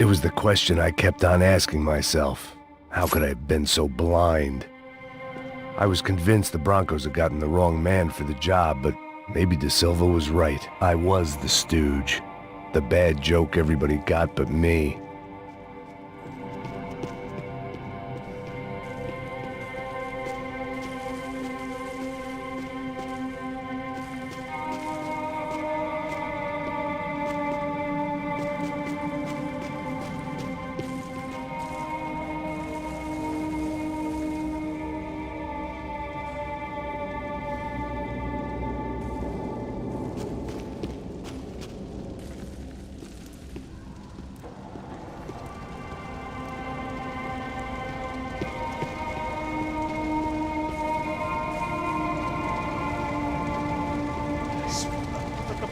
was the question I kept on asking myself. How could I have been so blind? I was convinced the Broncos had gotten the wrong man for the job, but maybe De Silva was right. I was the stooge. The bad joke everybody got but me.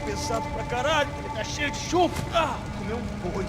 Pesado pra caralho, ele tá cheio de chumbo. Comeu um boi.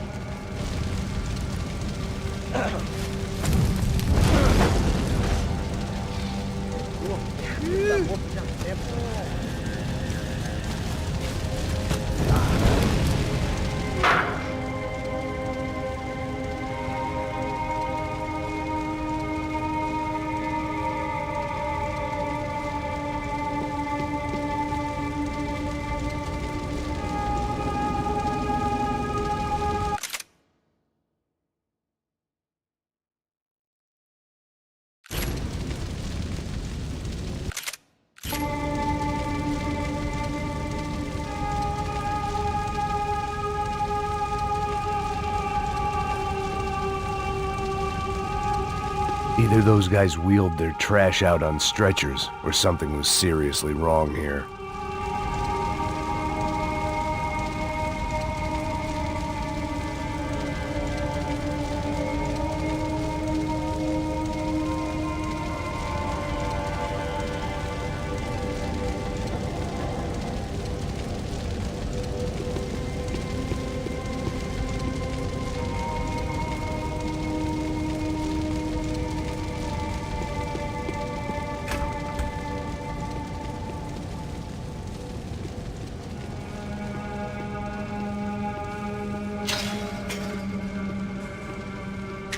Either those guys wheeled their trash out on stretchers, or something was seriously wrong here.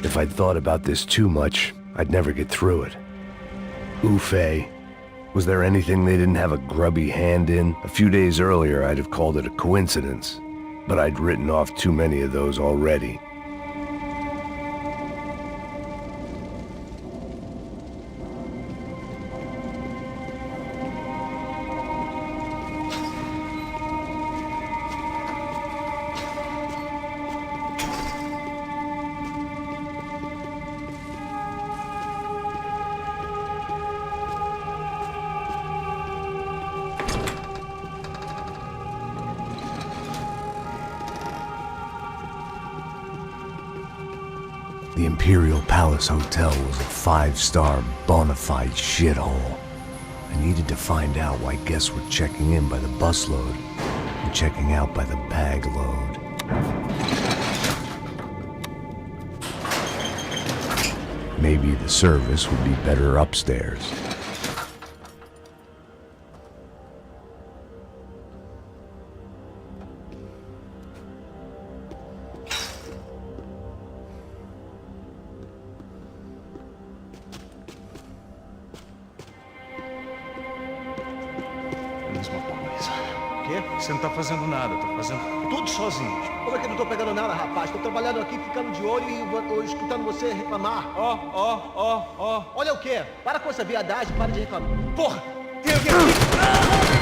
If I'd thought about this too much, I'd never get through it. Oofay. Was there anything they didn't have a grubby hand in? A few days earlier, I'd have called it a coincidence, but I'd written off too many of those already. The Imperial Palace Hotel was a five-star, bona fide shithole. I needed to find out why guests were checking in by the busload and checking out by the bag load. Maybe the service would be better upstairs. Mesma coisa. O quê? Você não tá fazendo nada, tá fazendo tudo sozinho. Como é que eu não tô pegando nada, rapaz? Tô trabalhando aqui, ficando de olho e escutando você reclamar. Ó. Olha o quê? Para com essa viadagem, para de reclamar. Porra! Tem alguém aqui!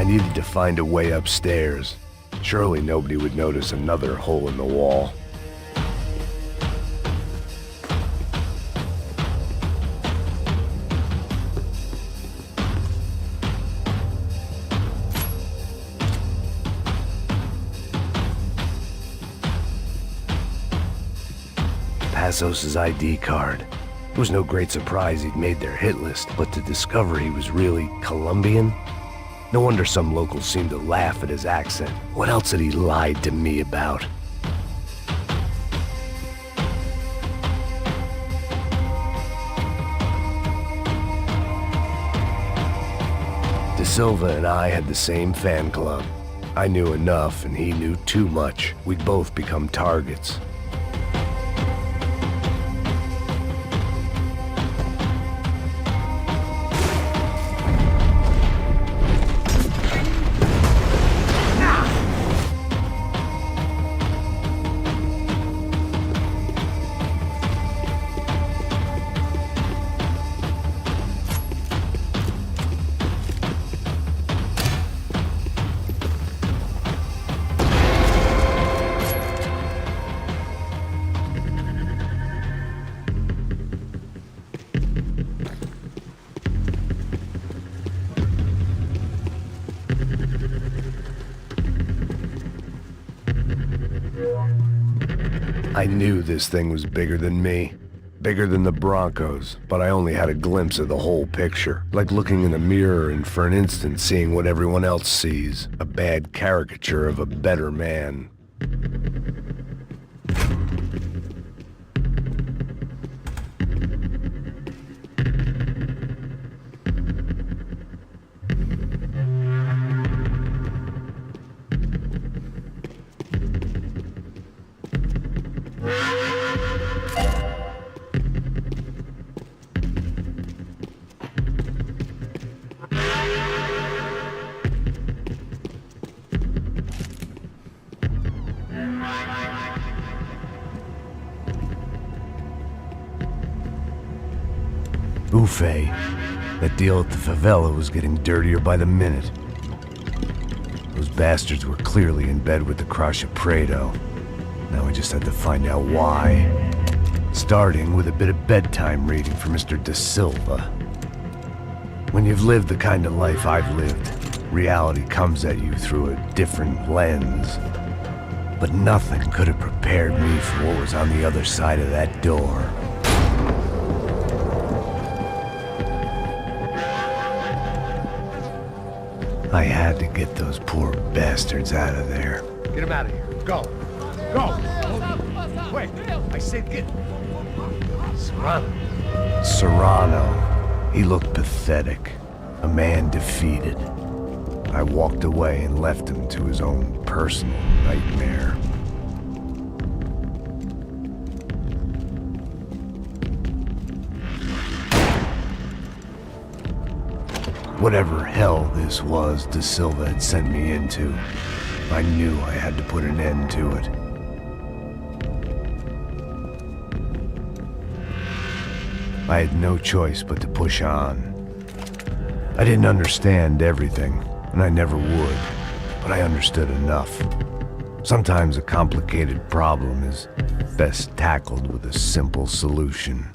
I needed to find a way upstairs. Surely nobody would notice another hole in the wall. Passos' ID card. It was no great surprise he'd made their hit list, but to discover he was really Colombian? No wonder some locals seemed to laugh at his accent. What else had he lied to me about? De Silva and I had the same fan club. I knew enough and he knew too much. We'd both become targets. I knew this thing was bigger than me, bigger than the Broncos, but I only had a glimpse of the whole picture, like looking in a mirror and for an instant seeing what everyone else sees, a bad caricature of a better man. Buffet. That deal at the favela was getting dirtier by the minute. Those bastards were clearly in bed with the Crush of Prado. Now we just had to find out why. Starting with a bit of bedtime reading for Mr. De Silva. When you've lived the kind of life I've lived, reality comes at you through a different lens. But nothing could have prepared me for what was on the other side of that door. I had to get those poor bastards out of there. Get him out of here. Go. Go. Quick. I said get... Serrano. Serrano. He looked pathetic. A man defeated. I walked away and left him to his own personal nightmare. Whatever hell this was De Silva had sent me into, I knew I had to put an end to it. I had no choice but to push on. I didn't understand everything, and I never would, but I understood enough. Sometimes a complicated problem is best tackled with a simple solution.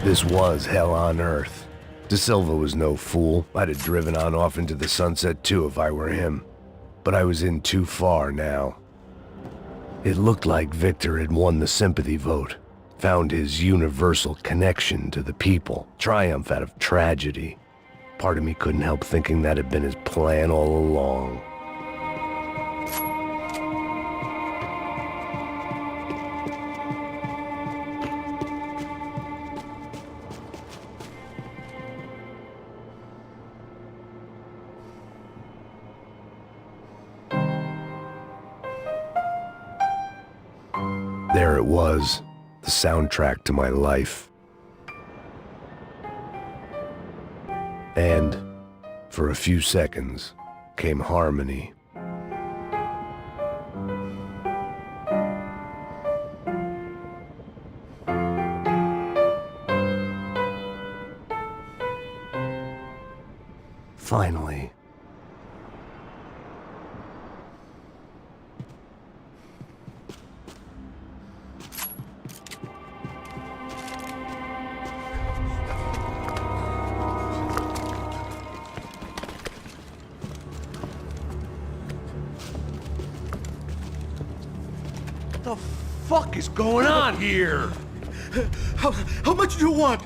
This was hell on earth. De Silva was no fool. I'd have driven on off into the sunset too if I were him. But I was in too far now. It looked like Victor had won the sympathy vote, found his universal connection to the people, triumph out of tragedy. Part of me couldn't help thinking that had been his plan all along. There it was, the soundtrack to my life. And, for a few seconds, came harmony. Finally. What the fuck is going on here? How much do you want?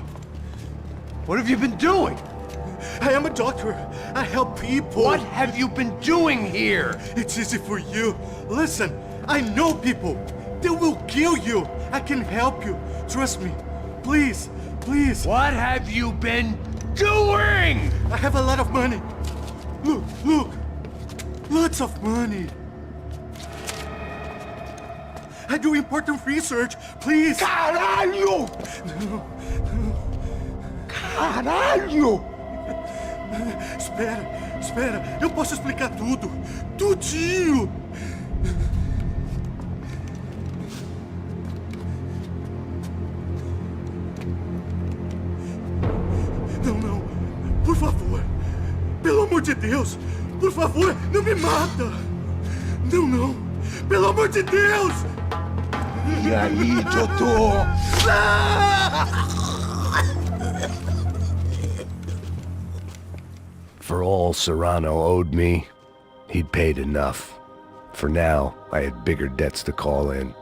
What have you been doing? I am a doctor. I help people. What have you been doing here? It's easy for you. Listen, I know people. They will kill you. I can help you. Trust me. Please, please. What have you been doing? I have a lot of money. Look, look. Lots of money. I do important research. Please. Caralho! Caralho! Espera. Eu posso explicar tudo. Tudinho. Não. Por favor. Pelo amor de Deus. Por favor, não me mata. Não. Pelo amor de Deus. E aí, doutor? For all Serrano owed me, he'd paid enough. For now, I had bigger debts to call in.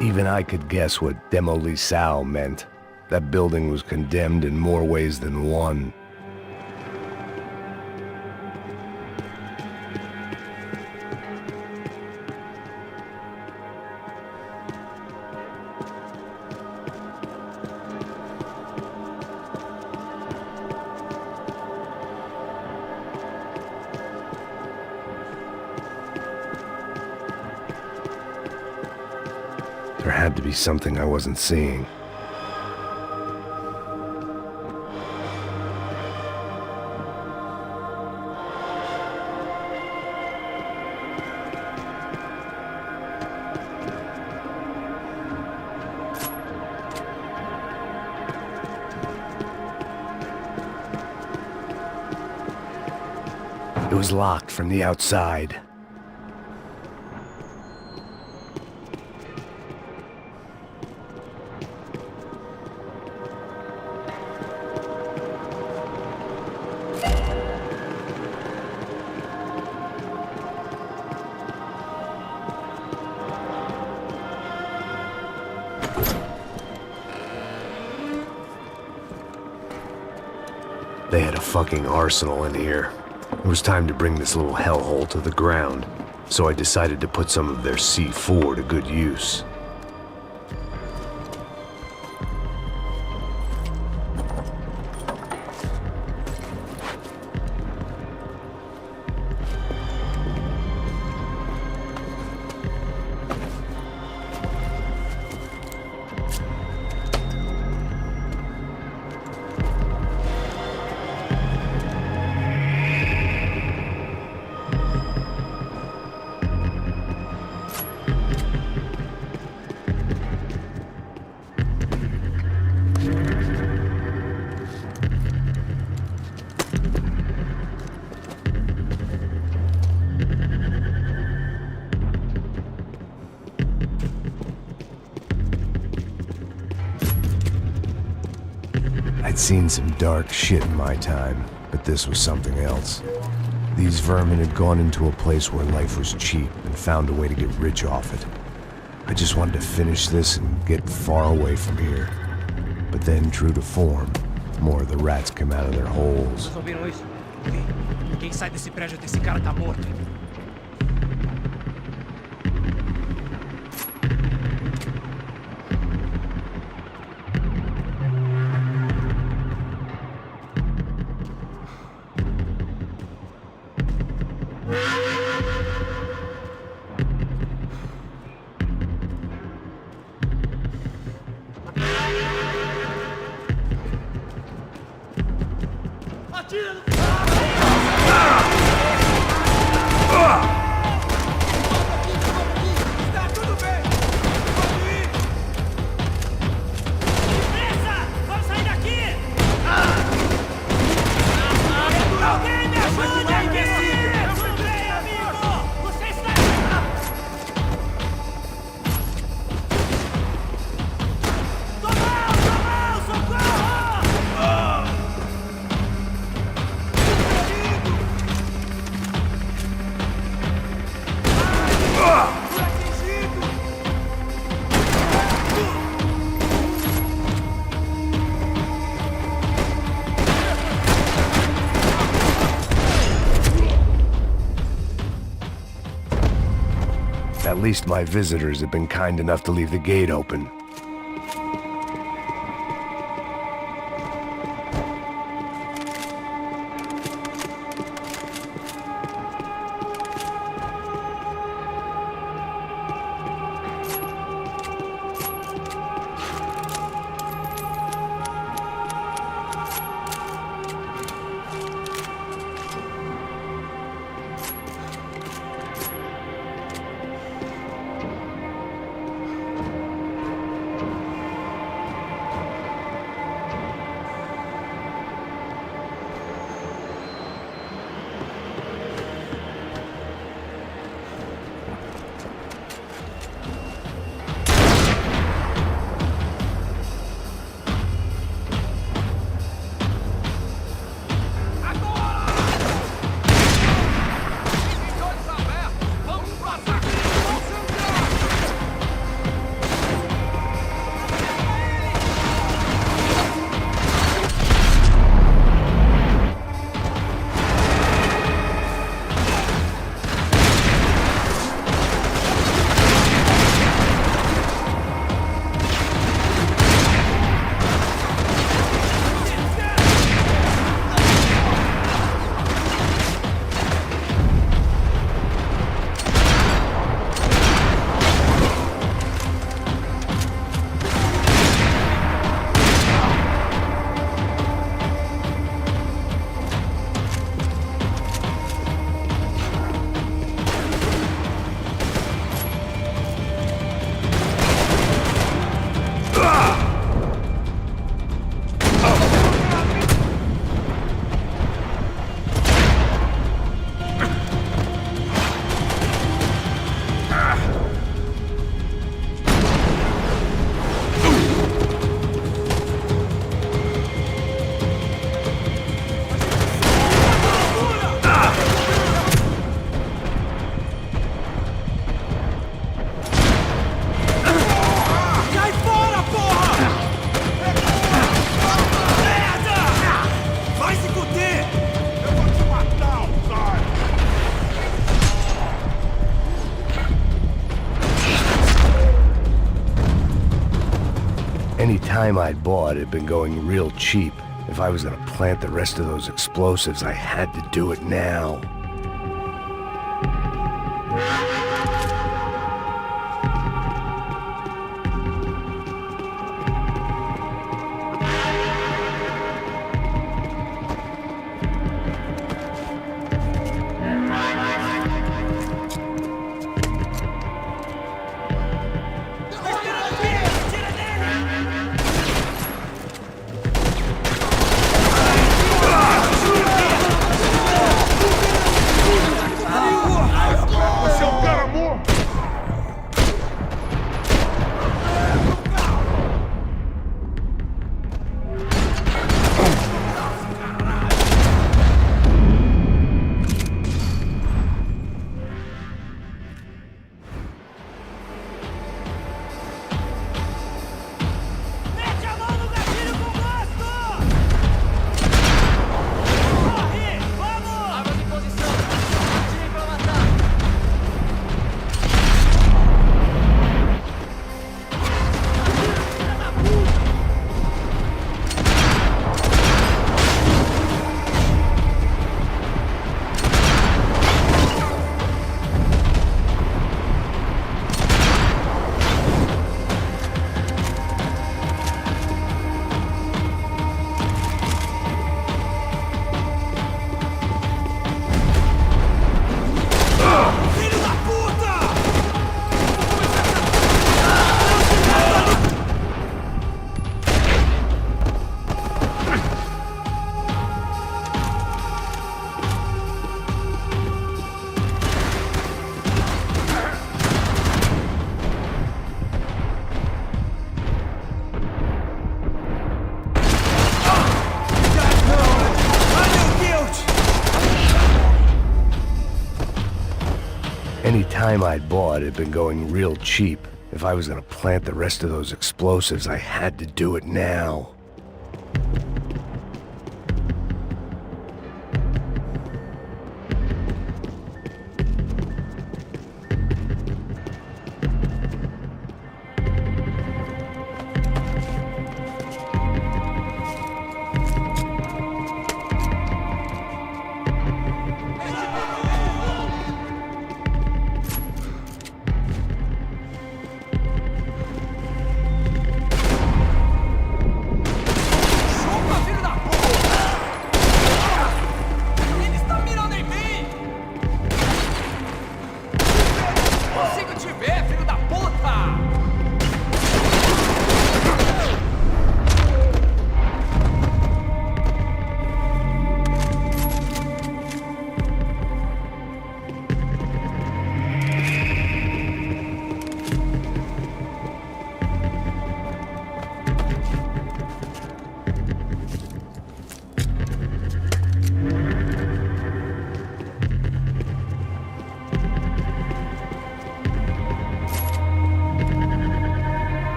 Even I could guess what demolissao meant. That building was condemned in more ways than one. There had to be something I wasn't seeing. It was locked from the outside. They had a fucking arsenal in here. It was time to bring this little hellhole to the ground, so I decided to put some of their C4 to good use. I'd seen some dark shit in my time, but this was something else. These vermin had gone into a place where life was cheap and found a way to get rich off it. I just wanted to finish this and get far away from here. But then, true to form, more of the rats came out of their holes. Vocês ouviram isso? Quem sai desse prédio desse cara tá morto. At least my visitors have been kind enough to leave the gate open. Any time I'd bought had been going real cheap. If I was gonna plant the rest of those explosives, I had to do it now. Seu time I'd bought had been going real cheap. If I was gonna plant the rest of those explosives, I had to do it now.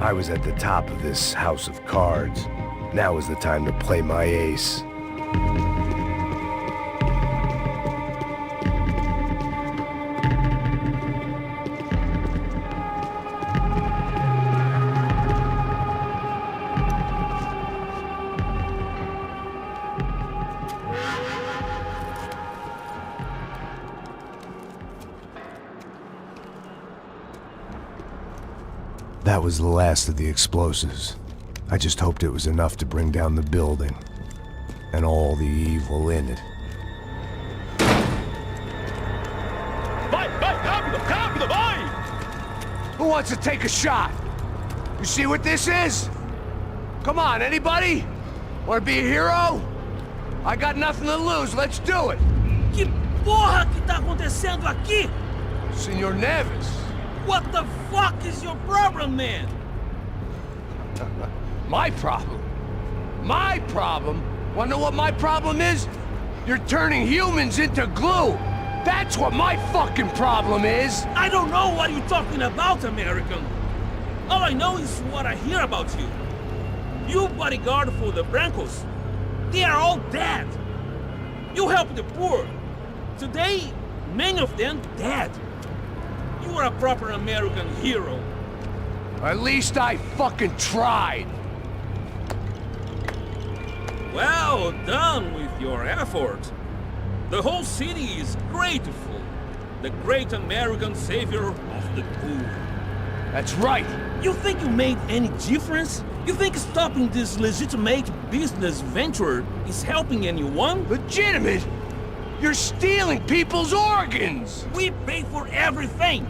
I was at the top of this house of cards. Now was the time to play my ace. That was the last of the explosives. I just hoped it was enough to bring down the building, and all the evil in it. Vai, rápido, rápido, vai! Who wants to take a shot? You see what this is? Come on, anybody? Want to be a hero? I got nothing to lose, let's do it! Que porra que tá acontecendo aqui? Senor Neves. What the fuck is your problem, man? My problem? My problem? Wanna know what my problem is? You're turning humans into glue! That's what my fucking problem is! I don't know what you're talking about, American. All I know is what I hear about you. You bodyguard for the Brancos. They are all dead. You help the poor. Today, many of them dead. You are a proper American hero. At least I fucking tried! Well done with your effort. The whole city is grateful. The great American savior of the poor. That's right! You think you made any difference? You think stopping this legitimate business venture is helping anyone? Legitimate? You're stealing people's organs! We pay for everything.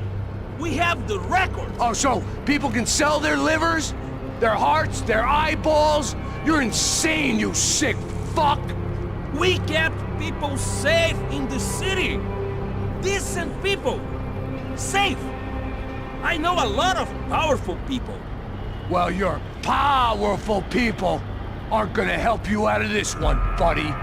We have the record. Oh, so people can sell their livers? Their hearts? Their eyeballs? You're insane, you sick fuck! We kept people safe in the city. Decent people. Safe. I know a lot of powerful people. Well, your powerful people aren't gonna help you out of this one, buddy.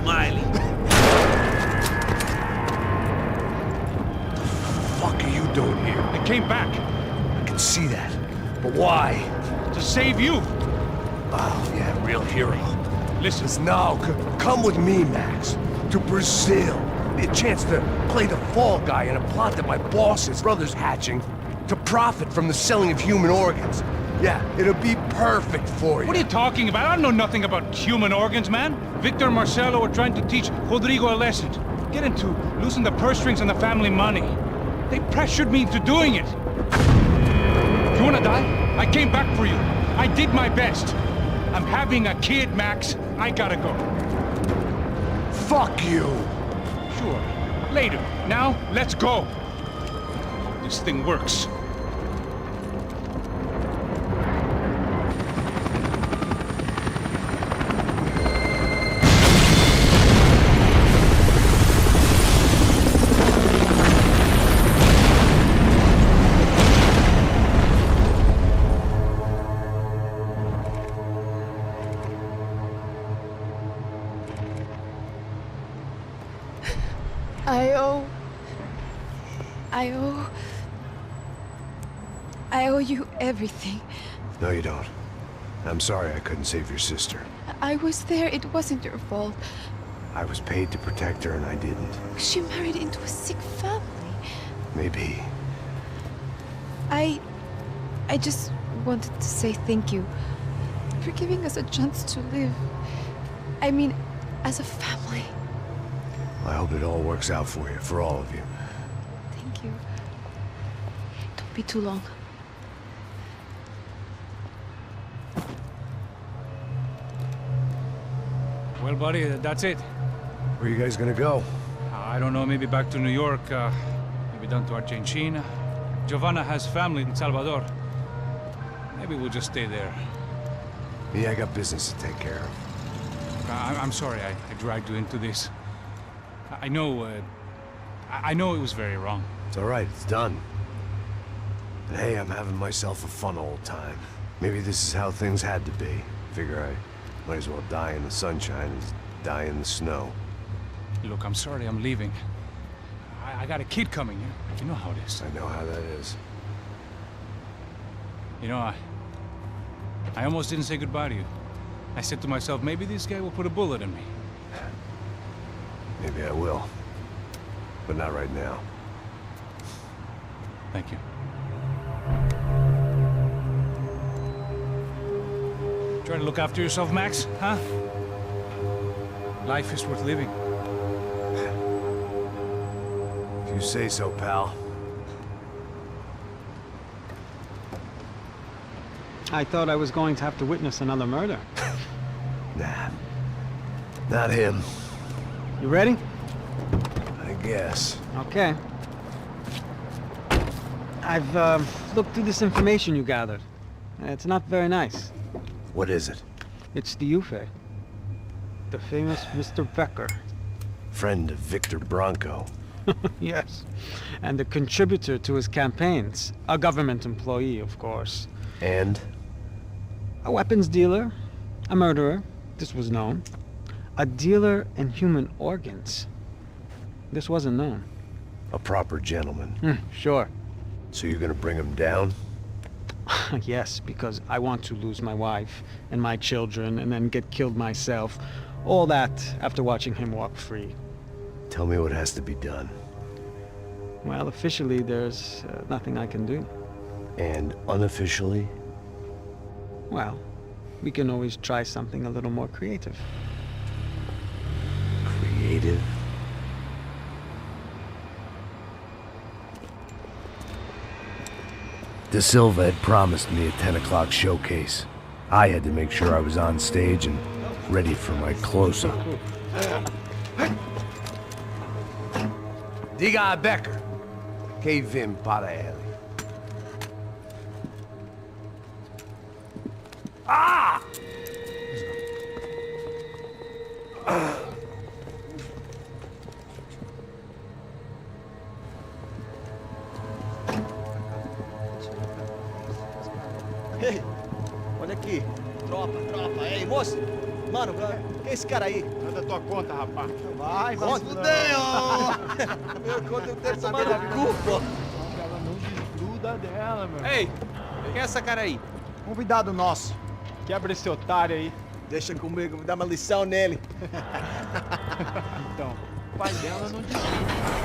smiling. What are you doing here? I came back I can see that. But why? to save you. Oh, yeah, real hero. Listen, No, come with me, Max. To Brazil. Be a chance to play the fall guy in a plot that my boss's brother's hatching to profit from the selling of human organs. Yeah, it'll be perfect for you. what are you talking about? I don't know nothing about human organs, man. Victor and Marcelo are trying to teach Rodrigo a lesson. Get into losing the purse strings and the family money. They pressured me into doing it. You wanna die? I came back for you. I did my best. I'm having a kid, Max. I gotta go. Fuck you! Sure. Later. Now, let's go. Hope this thing works. I owe you everything. No, you don't. I'm sorry I couldn't save your sister. I was there. It wasn't your fault. I was paid to protect her and I didn't. She married into a sick family. Maybe. I just wanted to say thank you for giving us a chance to live. I mean, as a family. I hope it all works out for you, for all of you. Thank you. Don't be too long. Well, buddy, that's it. Where are you guys gonna go? I don't know, maybe back to New York, maybe down to Argentina. Giovanna has family in Salvador. Maybe we'll just stay there. Yeah, I got business to take care of. I'm sorry I dragged you into this. I know it was very wrong. It's all right, it's done. And hey, I'm having myself a fun old time. Maybe this is how things had to be. Figure I might as well die in the sunshine as die in the snow. Look, I'm sorry I'm leaving. I got a kid coming. You know how it is. I know how that is. You know, I almost didn't say goodbye to you. I said to myself, maybe this guy will put a bullet in me. Maybe I will. But not right now. Thank you. Try to look after yourself, Max, huh? Life is worth living. If you say so, pal. I thought I was going to have to witness another murder. Nah. Not him. You ready? I guess. Okay. I've looked through this information you gathered. It's not very nice. What is it? It's the Ufe. The famous Mr. Becker. Friend of Victor Bronco. Yes. And a contributor to his campaigns. A government employee, of course. And? A weapons dealer. A murderer. This was known. A dealer in human organs. This wasn't known. A proper gentleman. Sure. So you're gonna bring him down? Yes, because I want to lose my wife and my children and then get killed myself. All that after watching him walk free. Tell me what has to be done. Well, officially, there's nothing I can do. And unofficially? Well, we can always try something a little more creative. Creative? De Silva had promised me a 10 o'clock showcase. I had to make sure I was on stage and ready for my close-up. Diga a Becker. Que vim para ele. Ah! Ei, olha aqui. Tropa, tropa. Ei, moço. Mano, quem é esse cara aí? Manda tua conta, rapaz. Vai, fudeu! Meu conta eu tenho que tomar no cu, pô. Ela não desgruda dela, meu. Ei, quem é essa cara aí? Convidado nosso. Quebra esse otário aí. Deixa comigo, vou dar uma lição nele. Então, o pai dela não desgruda.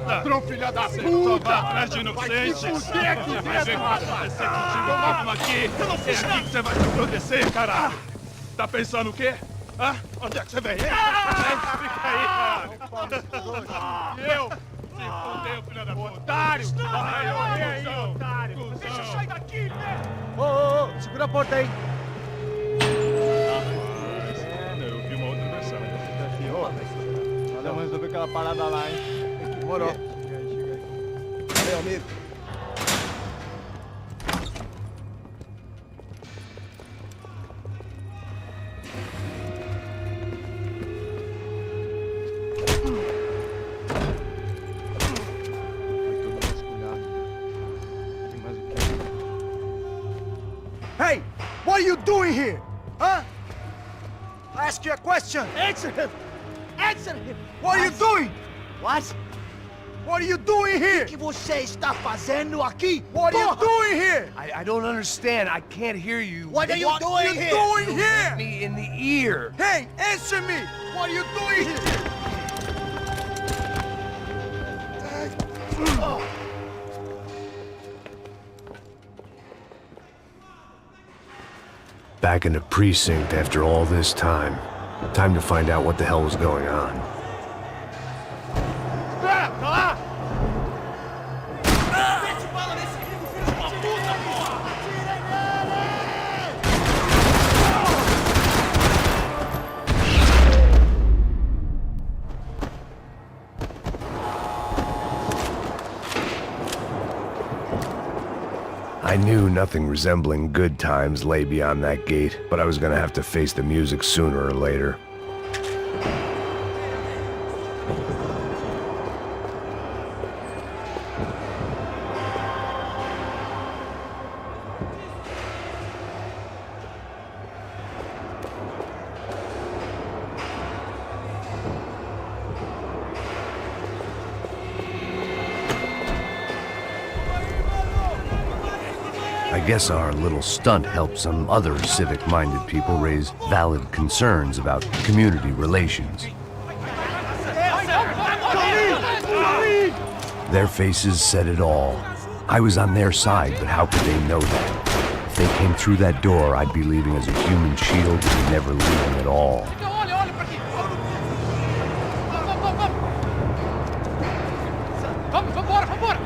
Ladrão, filha da puta! Vai atrás de inocentes! Vai ver o que vai acontecer contigo mesmo aqui! É aqui que você vai se acontecer, caralho! Tá pensando o quê? Hã? Onde é que você vem? Fica aí, caralho! E eu? Se fodeu, filha da puta! Otário! Vai, aí, otário! Deixa eu sair daqui, né? Ô, segura a porta aí. Eu vi uma outra versão. Vamos resolver aquela parada lá, hein? Demorou. Chega aí. Valeu, amigo. Hey! What are you doing here? Huh? I ask you a question. Answer him! Answer him! What are you doing? What? What are you doing here? O que você está fazendo aqui? What are you doing here? I don't understand. I can't hear you. What are you doing here? Doing here? Me in the ear. Hey, answer me! What are you doing here? Back in the precinct after all this time. Time to find out what the hell was going on. Espera, tá lá! I knew nothing resembling good times lay beyond that gate, but I was gonna have to face the music sooner or later. I guess our little stunt helped some other civic-minded people raise valid concerns about community relations. Their faces said it all. I was on their side, but how could they know that? If they came through that door, I'd be leaving as a human shield and never leaving at all.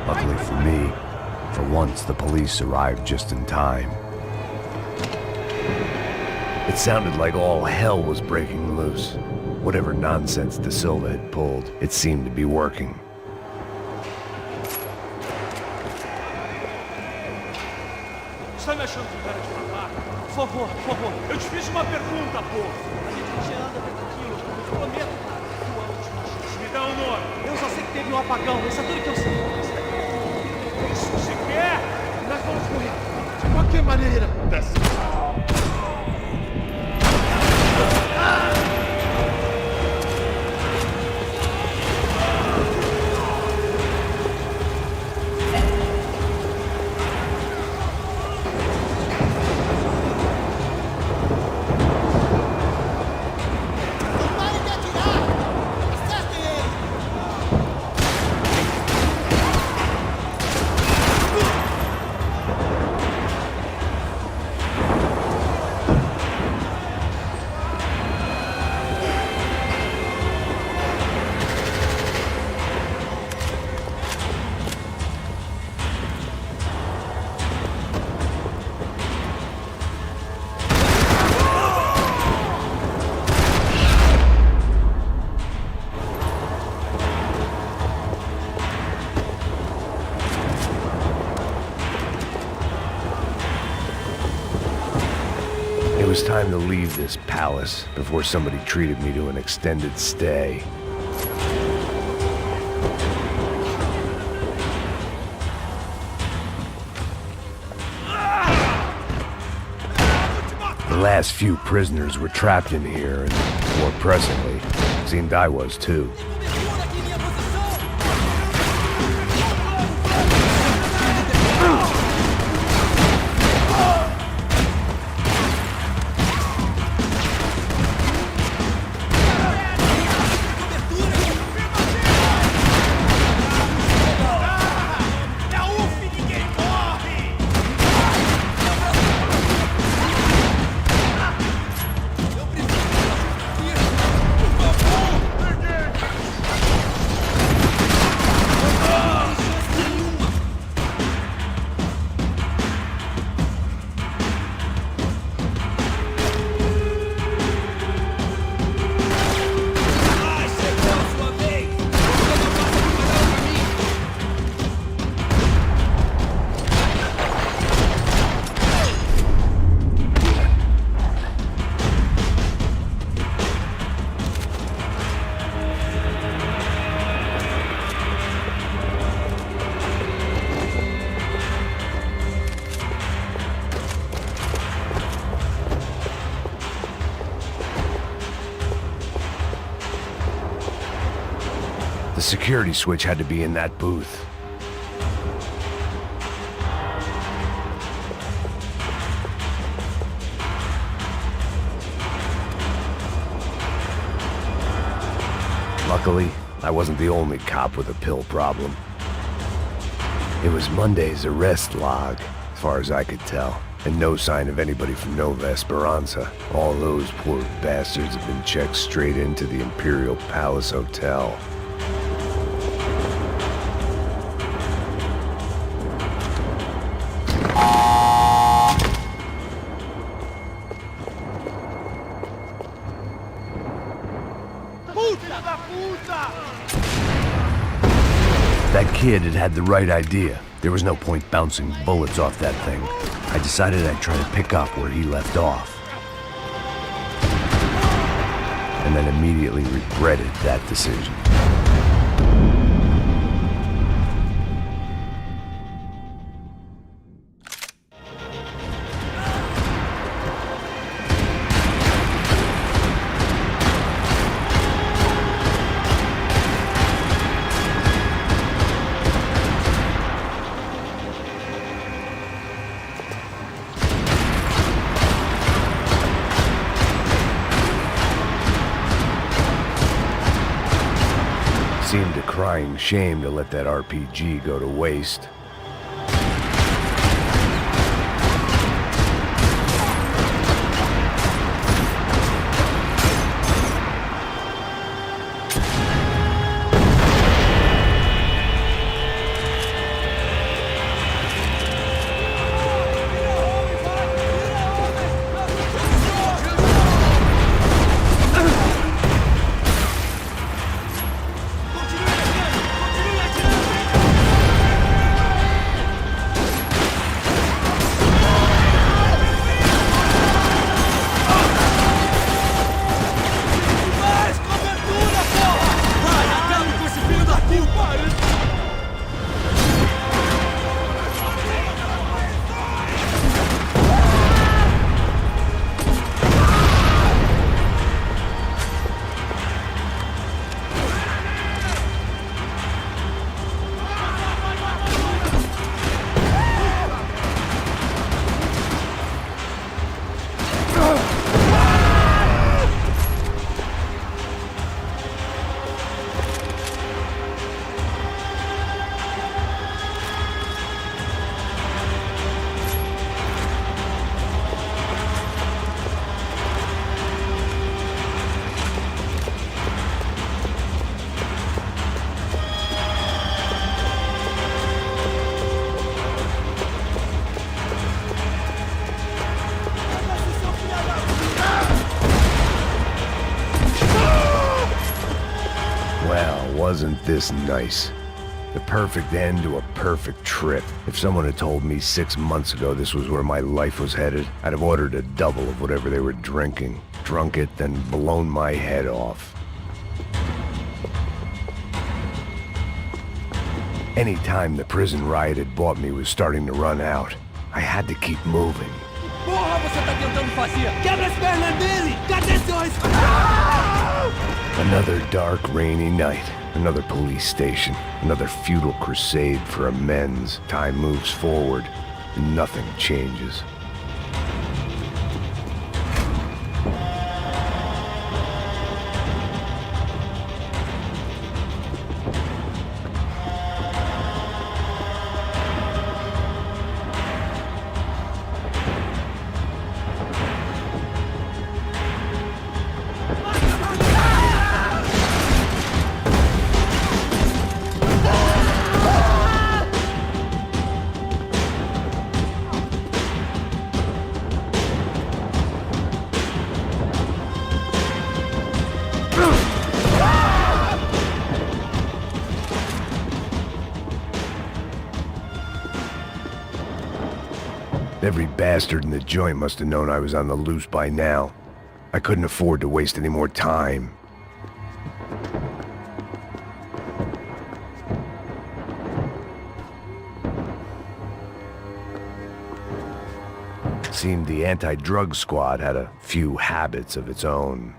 Luckily for me, for once the police arrived just in time. It sounded like all hell was breaking loose. Whatever nonsense De Silva had pulled, it seemed to be working. Está me achando com cara de babaca? Por favor, eu te fiz uma pergunta, pô. A gente anda daquilo, eu te prometo, cara. Tua última chance. Me dá um nome. Eu só sei que teve um apagão, isso é tudo que eu sei. Isso você quer? Nós vamos correr. De qualquer maneira. Desce. It was time to leave this palace before somebody treated me to an extended stay. The last few prisoners were trapped in here, and more pressingly, it seemed I was too. The security switch had to be in that booth. Luckily, I wasn't the only cop with a pill problem. It was Monday's arrest log, as far as I could tell, and no sign of anybody from Nova Esperanza. All those poor bastards have been checked straight into the Imperial Palace Hotel. That kid had the right idea. There was no point bouncing bullets off that thing. I decided I'd try to pick up where he left off. And then immediately regretted that decision. Seemed a crying shame to let that RPG go to waste. Wasn't this nice? The perfect end to a perfect trip. If someone had told me 6 months ago this was where my life was headed, I'd have ordered a double of whatever they were drinking, drunk it, then blown my head off. Any time the prison riot had bought me was starting to run out. I had to keep moving. porra você tá tentando fazer? Quebra as pernas dele! Cadê seu respeito? Another dark, rainy night. Another police station. Another futile crusade for amends. Time moves forward, and nothing changes. Every bastard in the joint must have known I was on the loose by now. I couldn't afford to waste any more time. Seemed the anti-drug squad had a few habits of its own.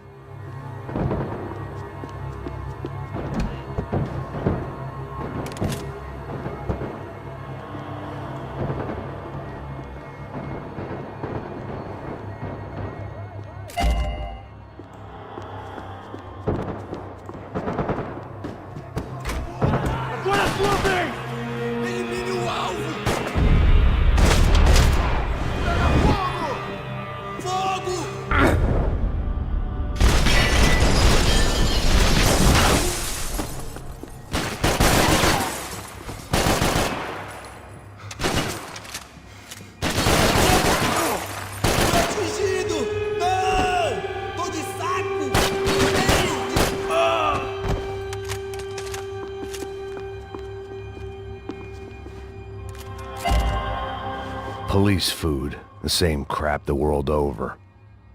Police food, the same crap the world over.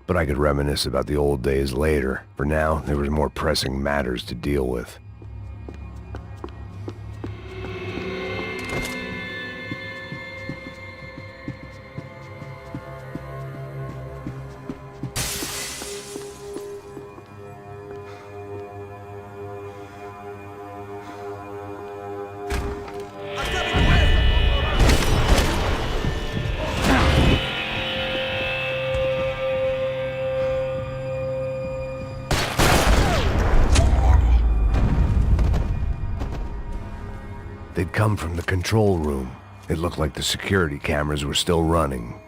But I could reminisce about the old days later. For now, there was more pressing matters to deal with. They'd come from the control room. It looked like the security cameras were still running.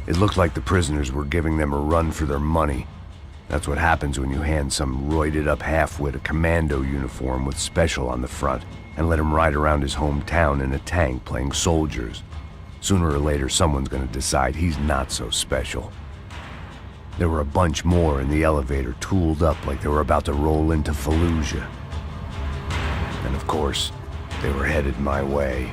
It looked like the prisoners were giving them a run for their money. That's what happens when you hand some roided-up halfwit a commando uniform with special on the front and let him ride around his hometown in a tank playing soldiers. Sooner or later, someone's gonna decide he's not so special. There were a bunch more in the elevator, tooled up like they were about to roll into Fallujah. And of course, they were headed my way.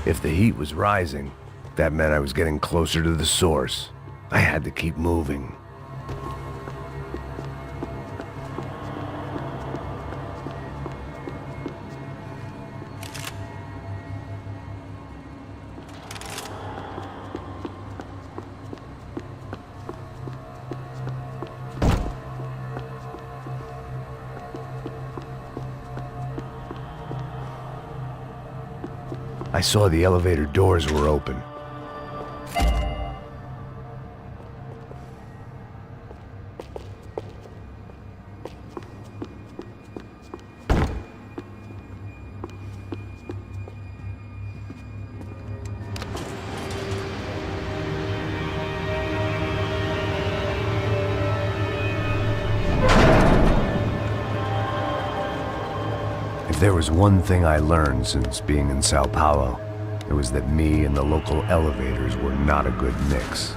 If the heat was rising, that meant I was getting closer to the source. I had to keep moving. I saw the elevator doors were open. If there was one thing I learned since being in Sao Paulo, it was that me and the local elevators were not a good mix.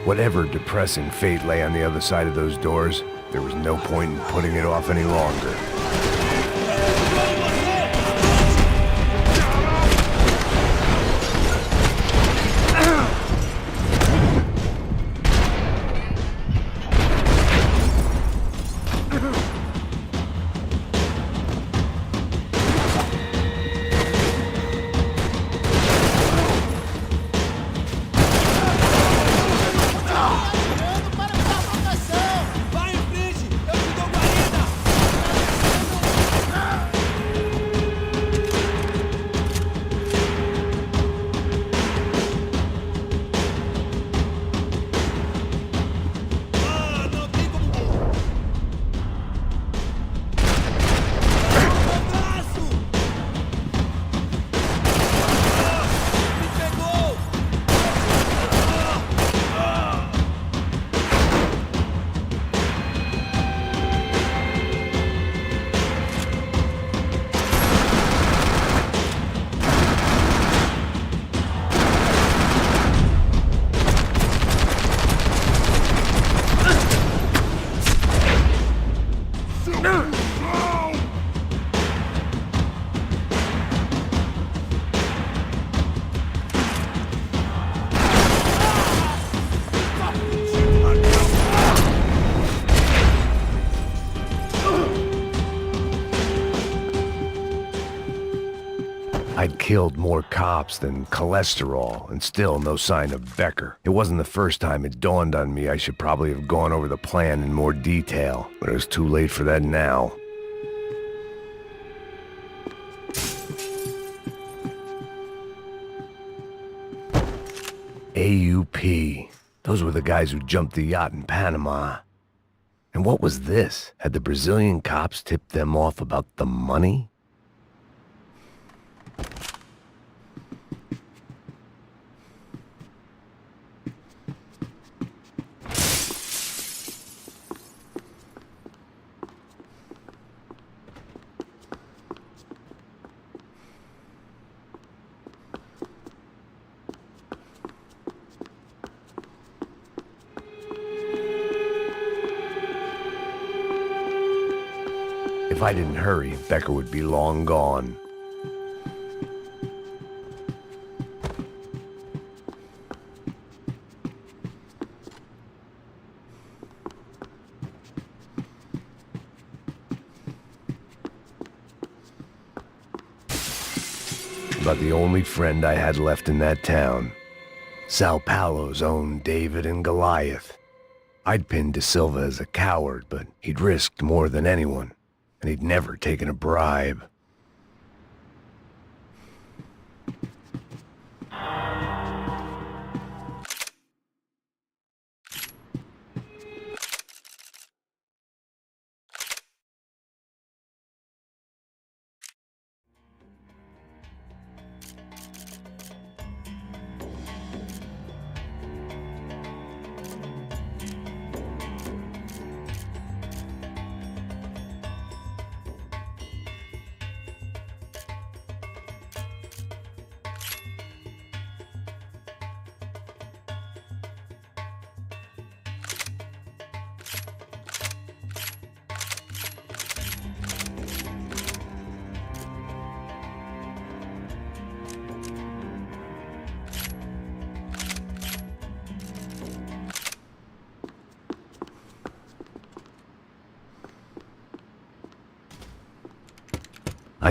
Whatever depressing fate lay on the other side of those doors, there was no point in putting it off any longer. I'd killed more cops than cholesterol, and still no sign of Becker. It wasn't the first time it dawned on me I should probably have gone over the plan in more detail, but it was too late for that now. AUP. Those were the guys who jumped the yacht in Panama. And what was this? Had the Brazilian cops tipped them off about the money? If I didn't hurry, Becker would be long gone. About the only friend I had left in that town. Sao Paulo's own David and Goliath. I'd pinned De Silva as a coward, but he'd risked more than anyone. And he'd never taken a bribe.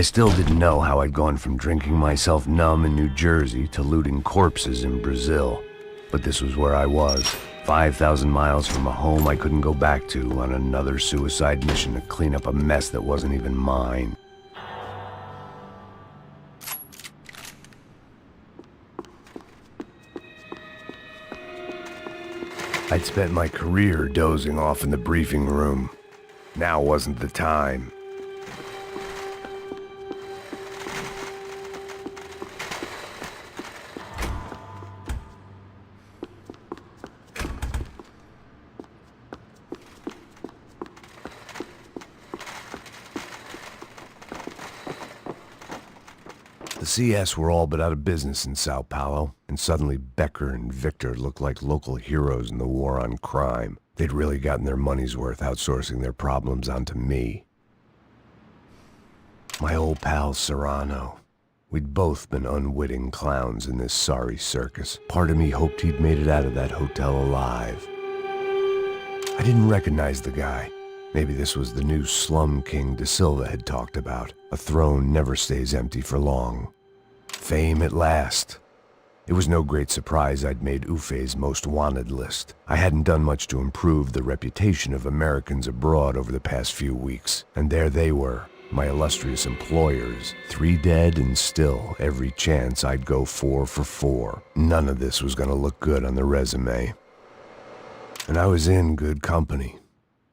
I still didn't know how I'd gone from drinking myself numb in New Jersey to looting corpses in Brazil. But this was where I was, 5,000 miles from a home I couldn't go back to, on another suicide mission to clean up a mess that wasn't even mine. I'd spent my career dozing off in the briefing room. Now wasn't the time. The CS were all but out of business in Sao Paulo, and suddenly Becker and Victor looked like local heroes in the war on crime. They'd really gotten their money's worth outsourcing their problems onto me. My old pal Serrano. We'd both been unwitting clowns in this sorry circus. Part of me hoped he'd made it out of that hotel alive. I didn't recognize the guy. Maybe this was the new slum king De Silva had talked about. A throne never stays empty for long. Fame at last. It was no great surprise I'd made Ufe's most wanted list. I hadn't done much to improve the reputation of Americans abroad over the past few weeks, and there they were, my illustrious employers, 3 dead and still every chance I'd go 4 for 4. None of this was gonna look good on the resume. And I was in good company.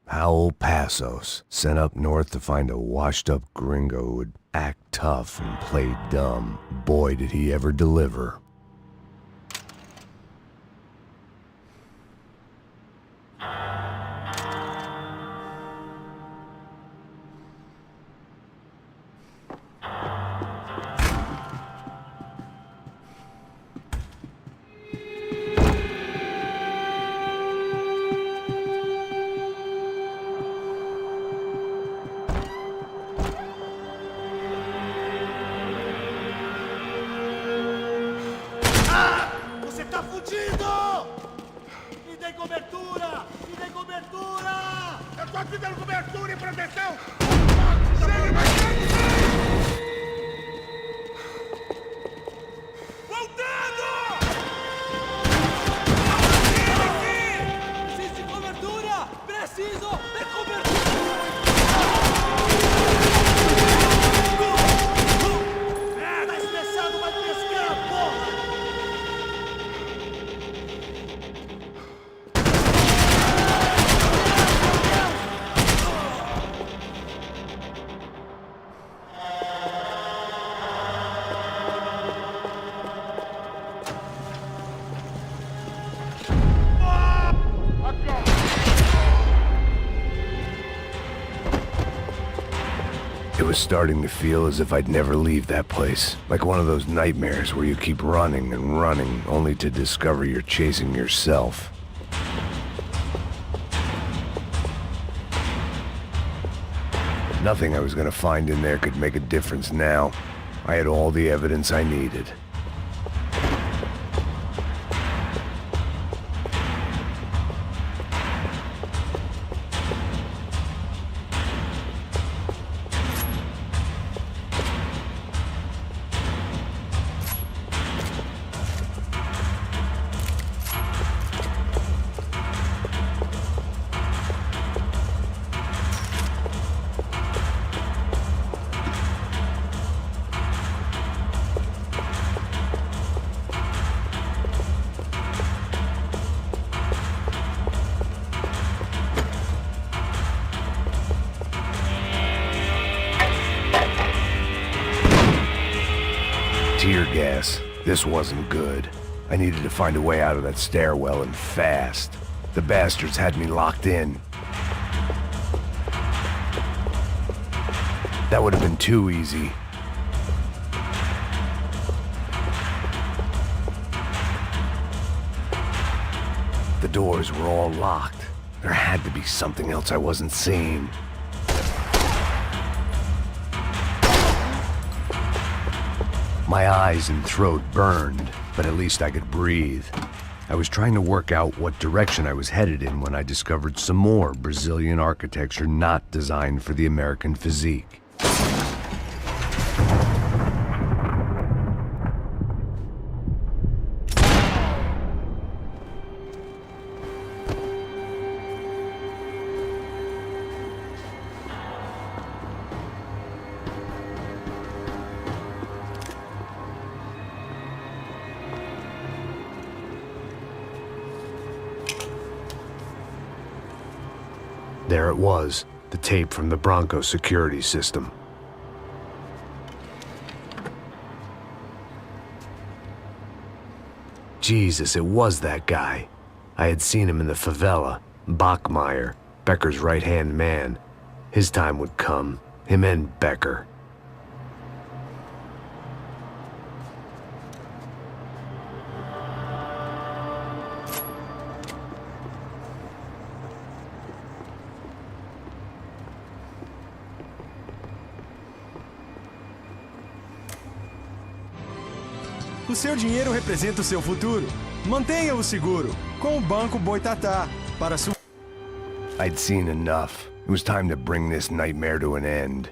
Howell Passos, sent up north to find a washed-up gringo who would act tough and play dumb. Boy, did he ever deliver. Você tá fudido! Me dê cobertura! Me dê cobertura! Eu tô te dando cobertura e proteção! Chega mais perto! Voltando! Preciso de cobertura! Preciso de cobertura! Tá estressado, vai pescar, porra! It was starting to feel as if I'd never leave that place. Like one of those nightmares where you keep running and running, only to discover you're chasing yourself. Nothing I was gonna find in there could make a difference now. I had all the evidence I needed. Tear gas. This wasn't good. I needed to find a way out of that stairwell and fast. The bastards had me locked in. That would have been too easy. The doors were all locked. There had to be something else I wasn't seeing. My eyes and throat burned, but at least I could breathe. I was trying to work out what direction I was headed in when I discovered some more Brazilian architecture not designed for the American physique. There it was, the tape from the Bronco security system. Jesus, it was that guy. I had seen him in the favela, Bachmeyer, Becker's right-hand man. His time would come, him and Becker. O seu dinheiro representa o seu futuro. Mantenha-o seguro, com o Banco Boitatá, para sua... I'd seen enough. It was time to bring this nightmare to an end.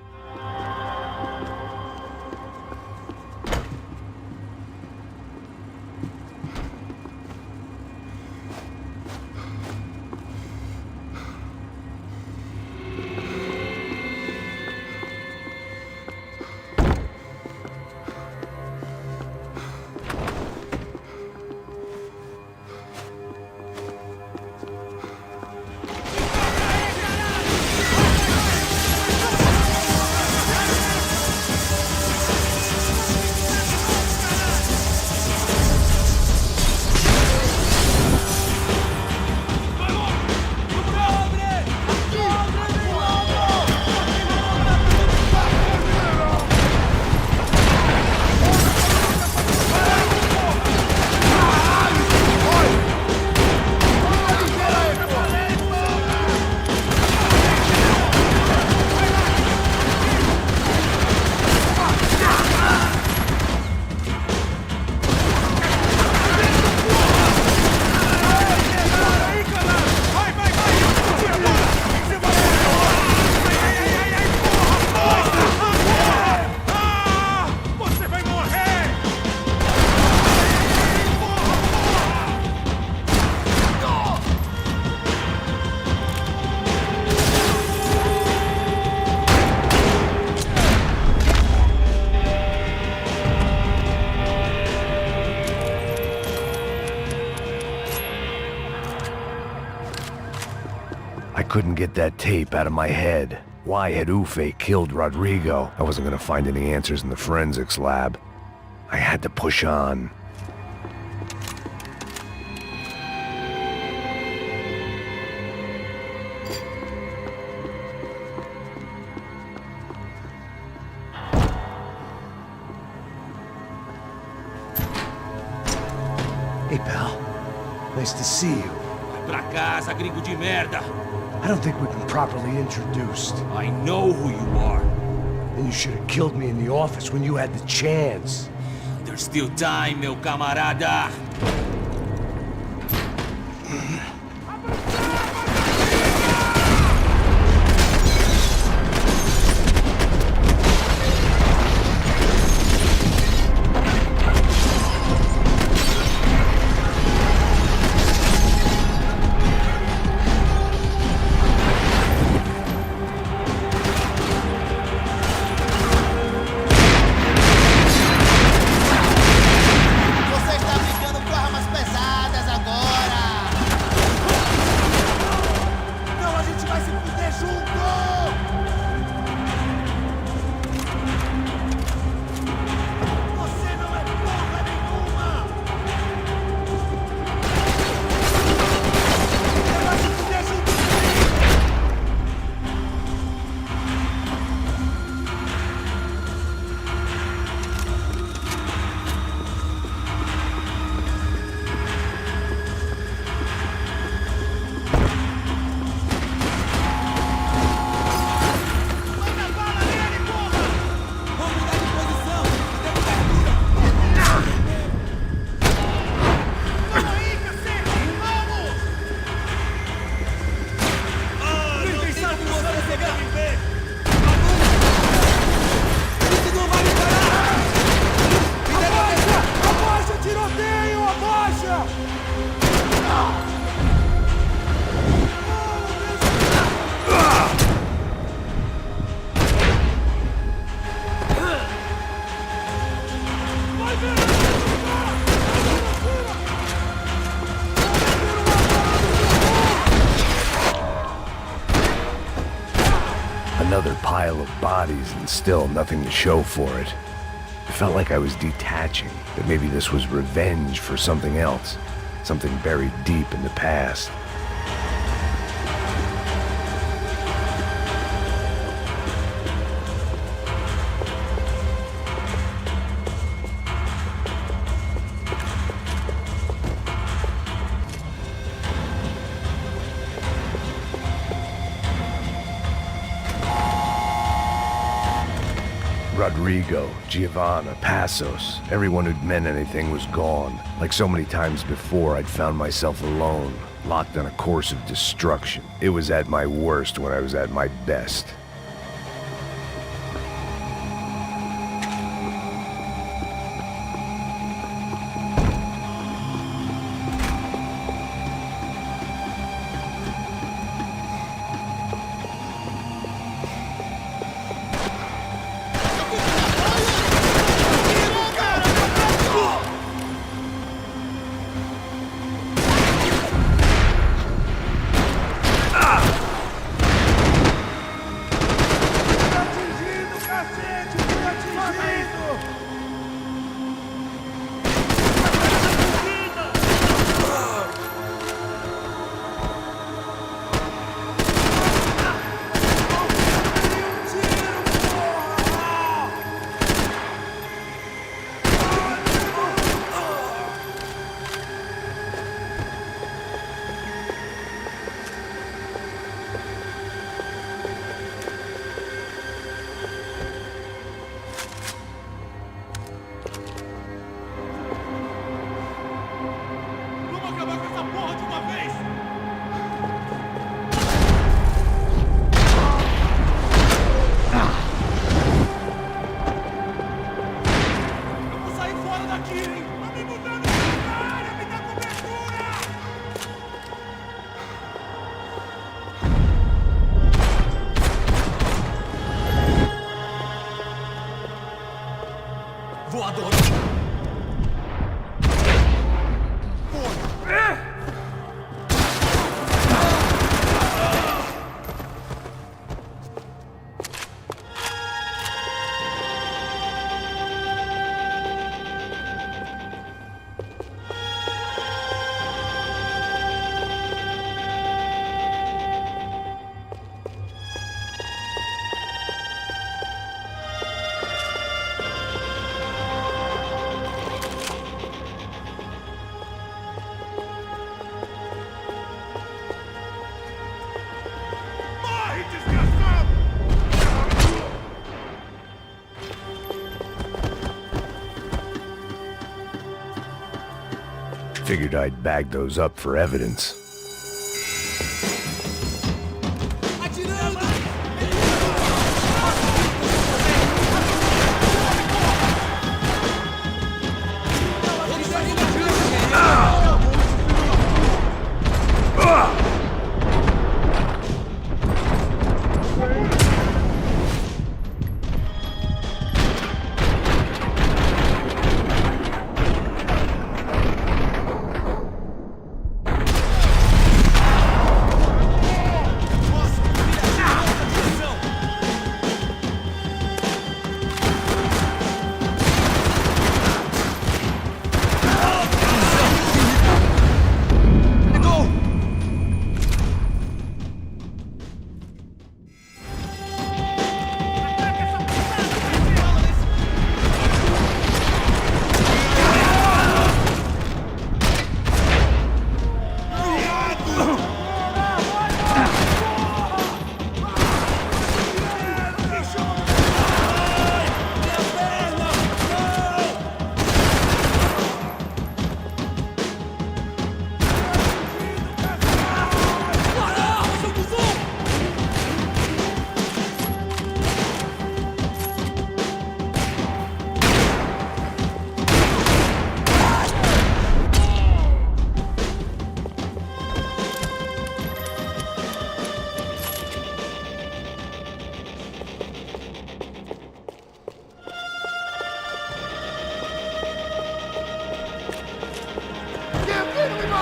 I couldn't get that tape out of my head. Why had Ufe killed Rodrigo? I wasn't gonna find any answers in the forensics lab. I had to push on. Hey, pal. Nice to see you. Vai pra casa, gringo de merda. I don't think we've been properly introduced. I know who you are. And you should have killed me in the office when you had the chance. There's still time, meu camarada. pile of bodies and still nothing to show for it. It felt like I was detaching, that maybe this was revenge for something else, something buried deep in the past. Rodrigo, Giovanna, Passos, everyone who'd meant anything was gone. Like so many times before, I'd found myself alone, locked on a course of destruction. It was at my worst when I was at my best. Figured I'd bag those up for evidence.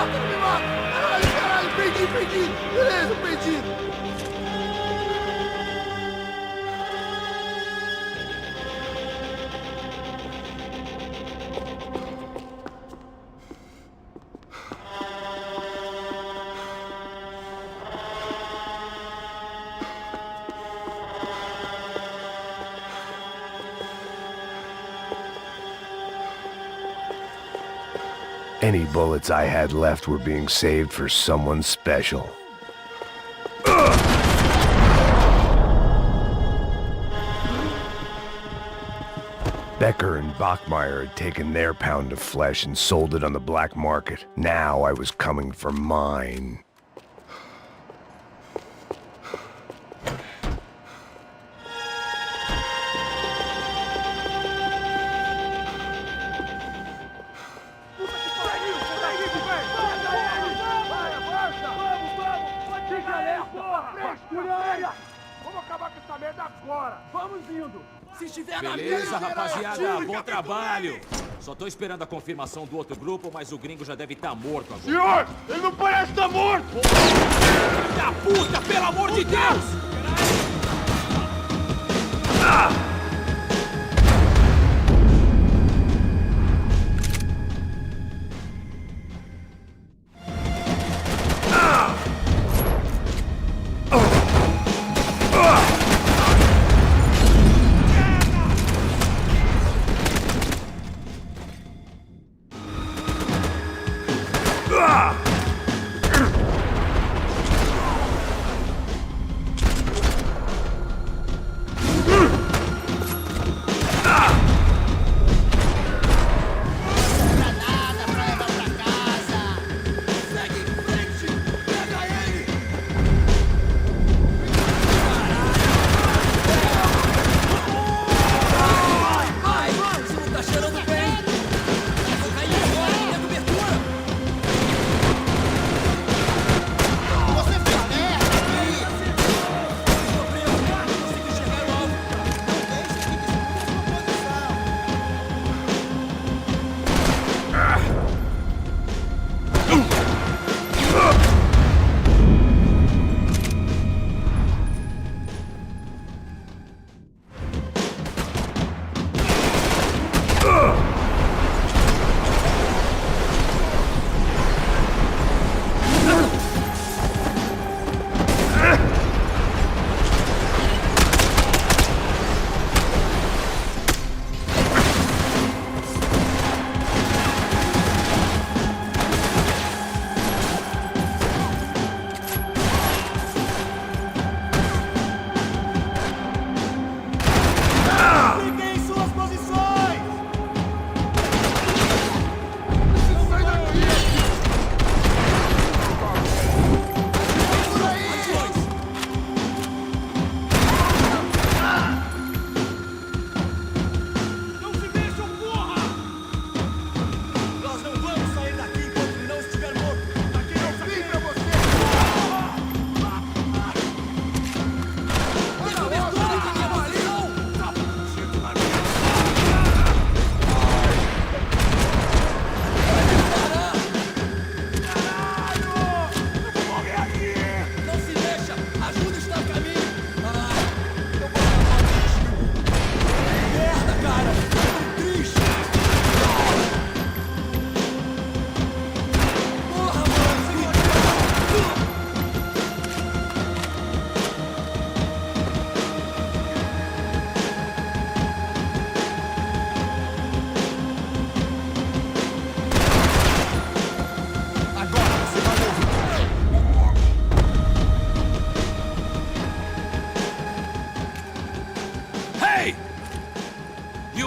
Não me mata! Caralho, perdi! Beleza, perdi! Any bullets I had left were being saved for someone special. Becker and Bachmeyer had taken their pound of flesh and sold it on the black market. Now I was coming for mine. Beleza, rapaziada, bom trabalho. Só tô esperando a confirmação do outro grupo, mas o gringo já deve estar morto agora. Senhor, ele não parece estar morto! Filho da puta, pelo amor de Deus!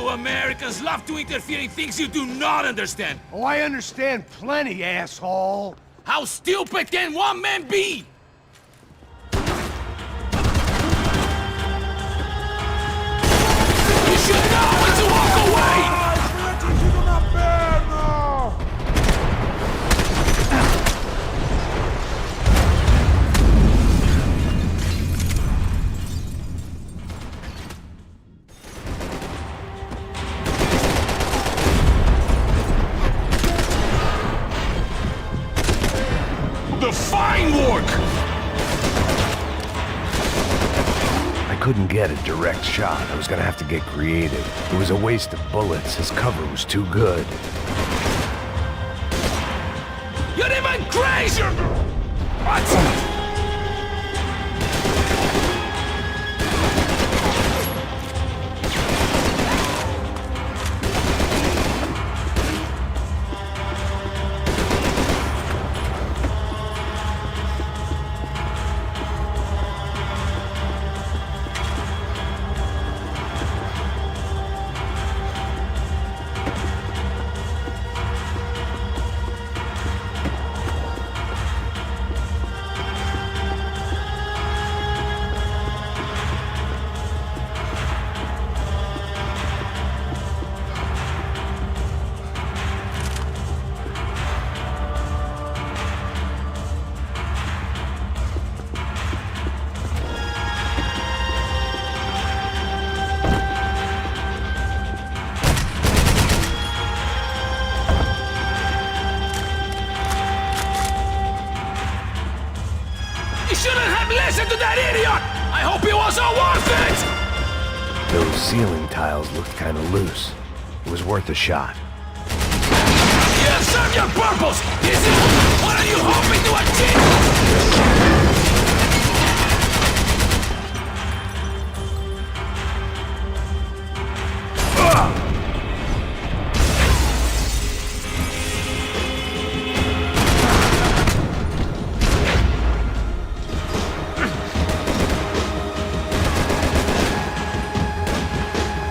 Americans love to interfere in things you do not understand. Oh, I understand plenty, asshole. How stupid can one man be? You should know when to walk away! Fine work! I couldn't get a direct shot. I was gonna have to get creative. It was a waste of bullets. His cover was too good. You're even crazier! What? You shouldn't have listened to that idiot! I hope it wasn't worth it! Those ceiling tiles looked kind of loose. It was worth a shot. You have served your purpose! This is what are you hoping to achieve?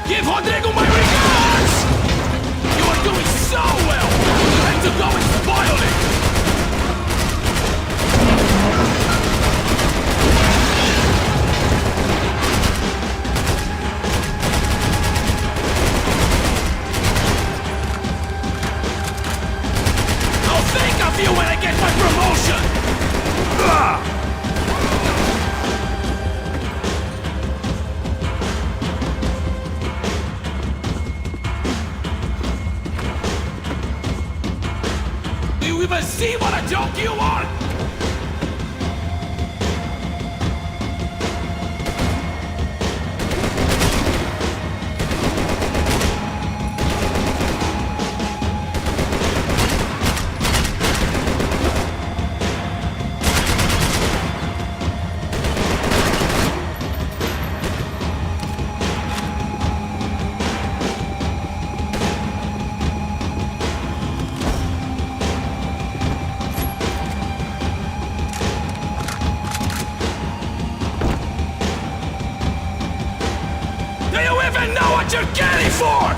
Give Rodrigo my regards! You are doing so well! You have to go and spoil it! I'll think of you when I get my promotion! Do you even see what a joke you are? Do you even know what you're getting for?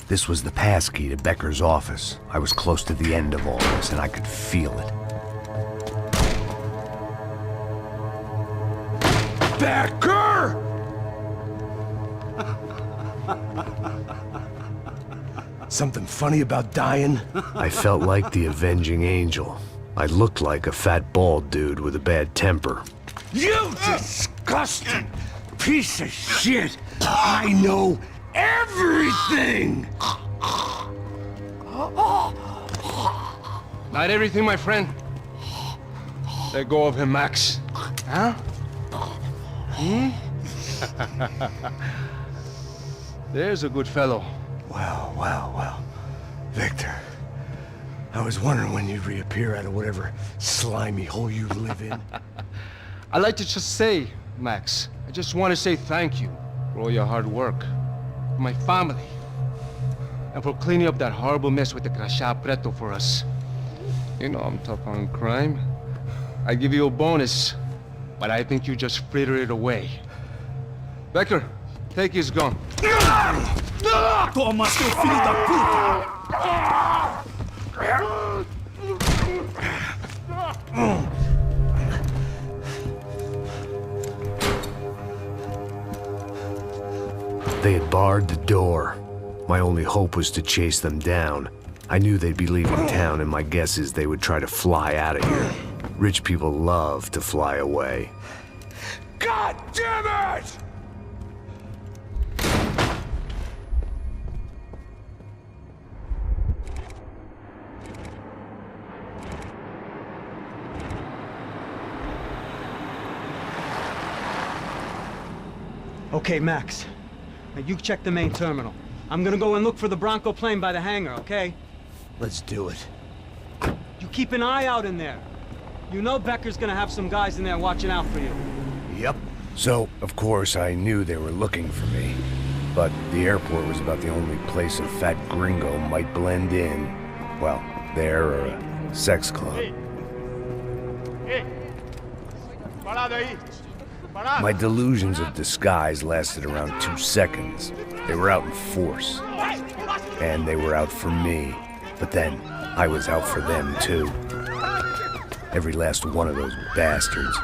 This was the passkey to Becker's office. I was close to the end of all this, and I could feel it. Becker! Something funny about dying? I felt like the avenging angel. I looked like a fat bald dude with a bad temper. You disgusting piece of shit! I know everything! Not everything, my friend. Let go of him, Max. Huh? There's a good fellow. Well. Victor, I was wondering when you'd reappear out of whatever slimy hole you live in. I'd like to just say, Max, I just want to say thank you for all your hard work, for my family, and for cleaning up that horrible mess with the Crasha Preto for us. You know I'm tough on crime. I give you a bonus, but I think you just fritter it away. Becker, take his gun. Toma, seu filho da puta! They had barred the door. My only hope was to chase them down. I knew they'd be leaving town, and my guess is they would try to fly out of here. Rich people love to fly away. God damn it! Okay, Max. Now you check the main terminal. I'm gonna go and look for the Bronco plane by the hangar, okay? Let's do it. You keep an eye out in there. You know Becker's gonna have some guys in there watching out for you. Yep. So, of course, I knew they were looking for me. But the airport was about the only place a fat gringo might blend in. Well, there or a sex club. Hey, para My delusions of disguise lasted around 2 seconds. They were out in force. And they were out for me. But then, I was out for them too. Every last one of those bastards.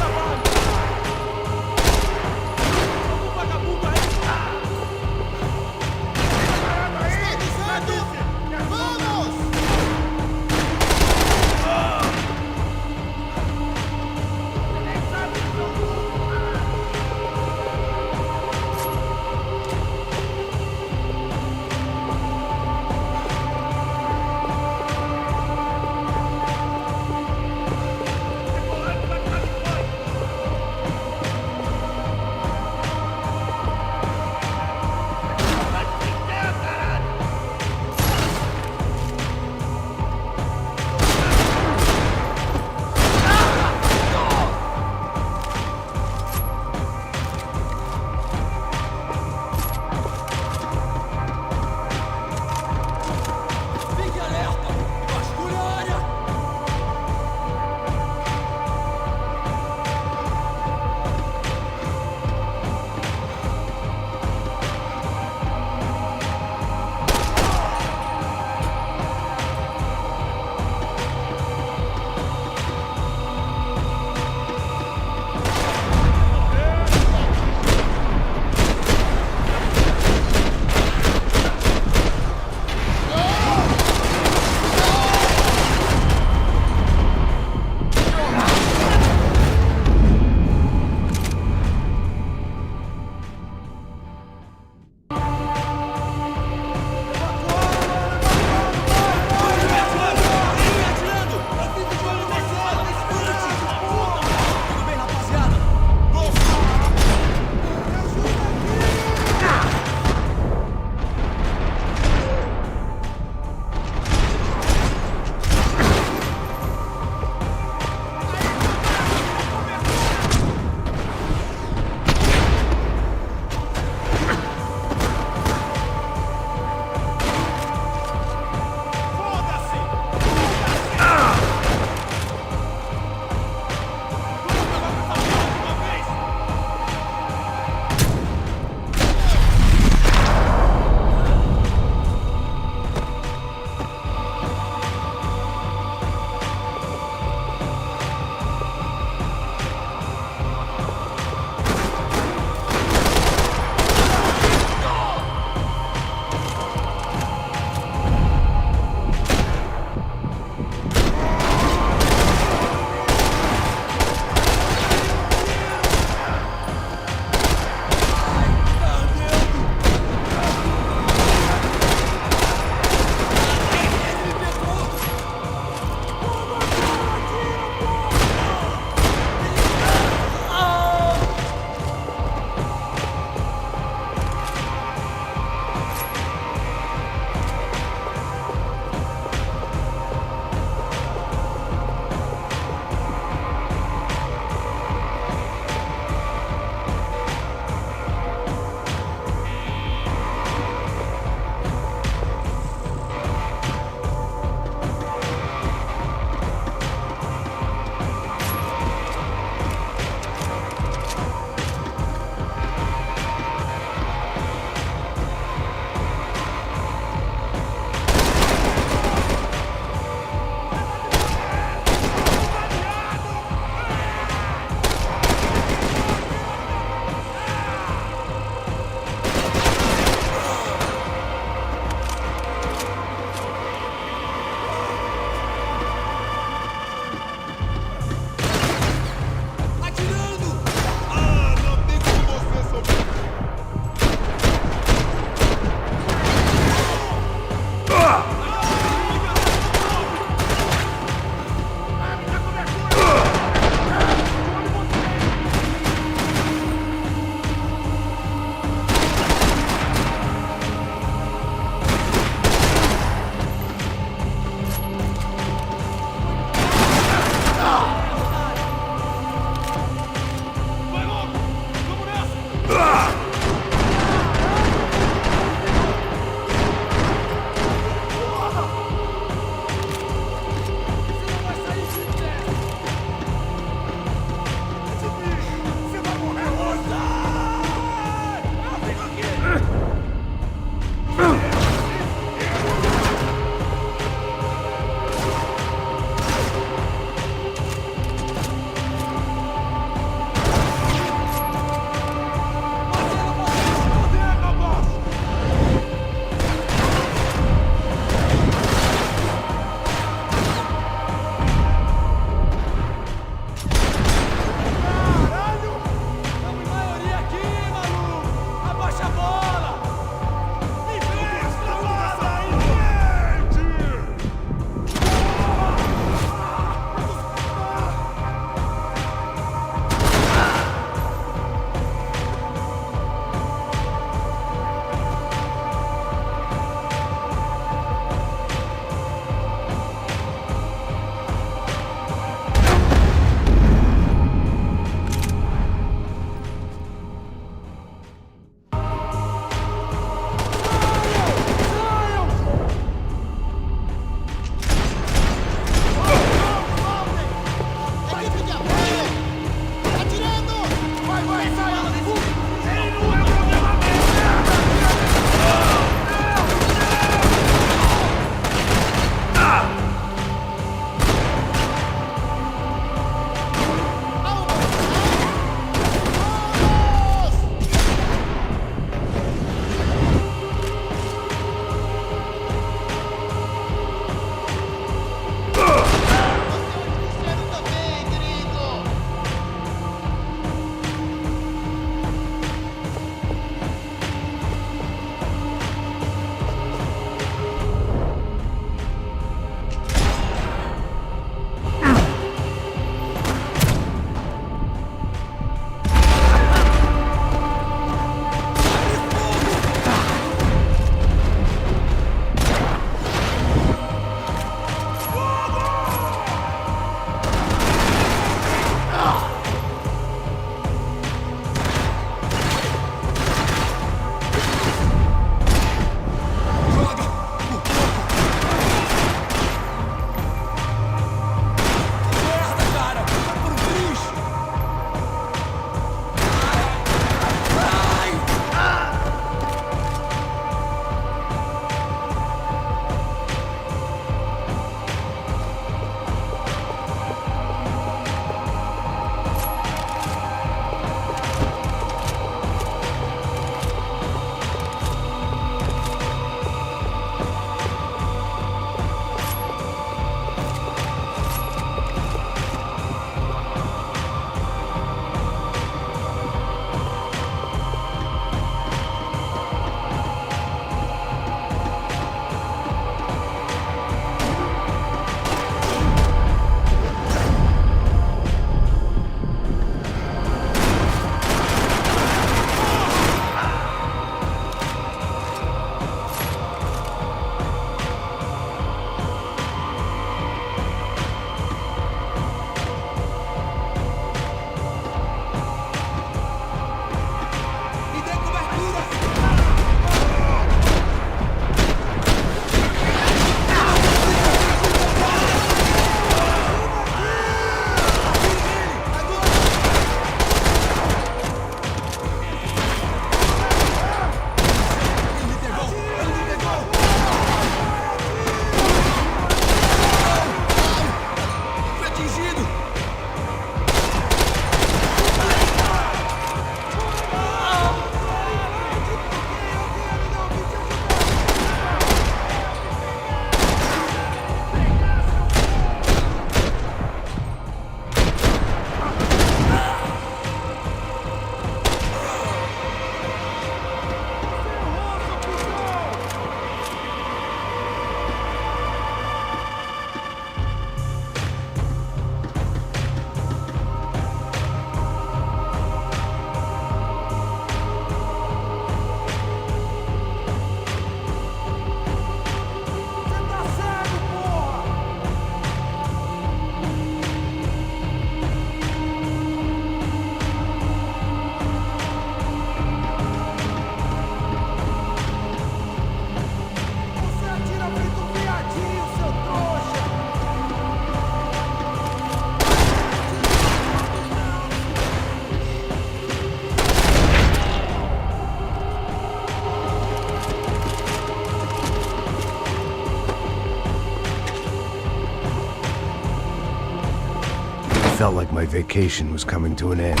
felt like my vacation was coming to an end.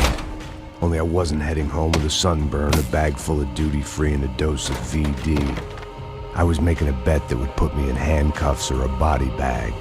Only I wasn't heading home with a sunburn, a bag full of duty-free, and a dose of VD. I was making a bet that would put me in handcuffs or a body bag.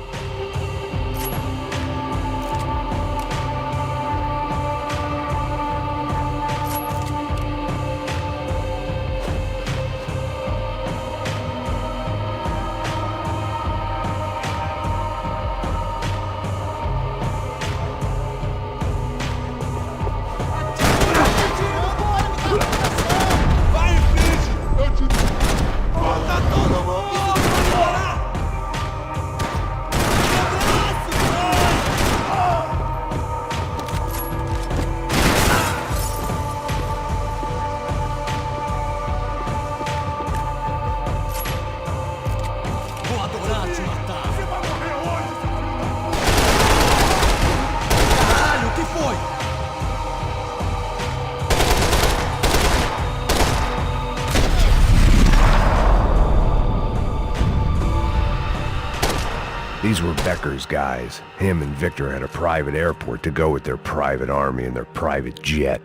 These were Becker's guys. Him and Victor had a private airport to go with their private army and their private jet.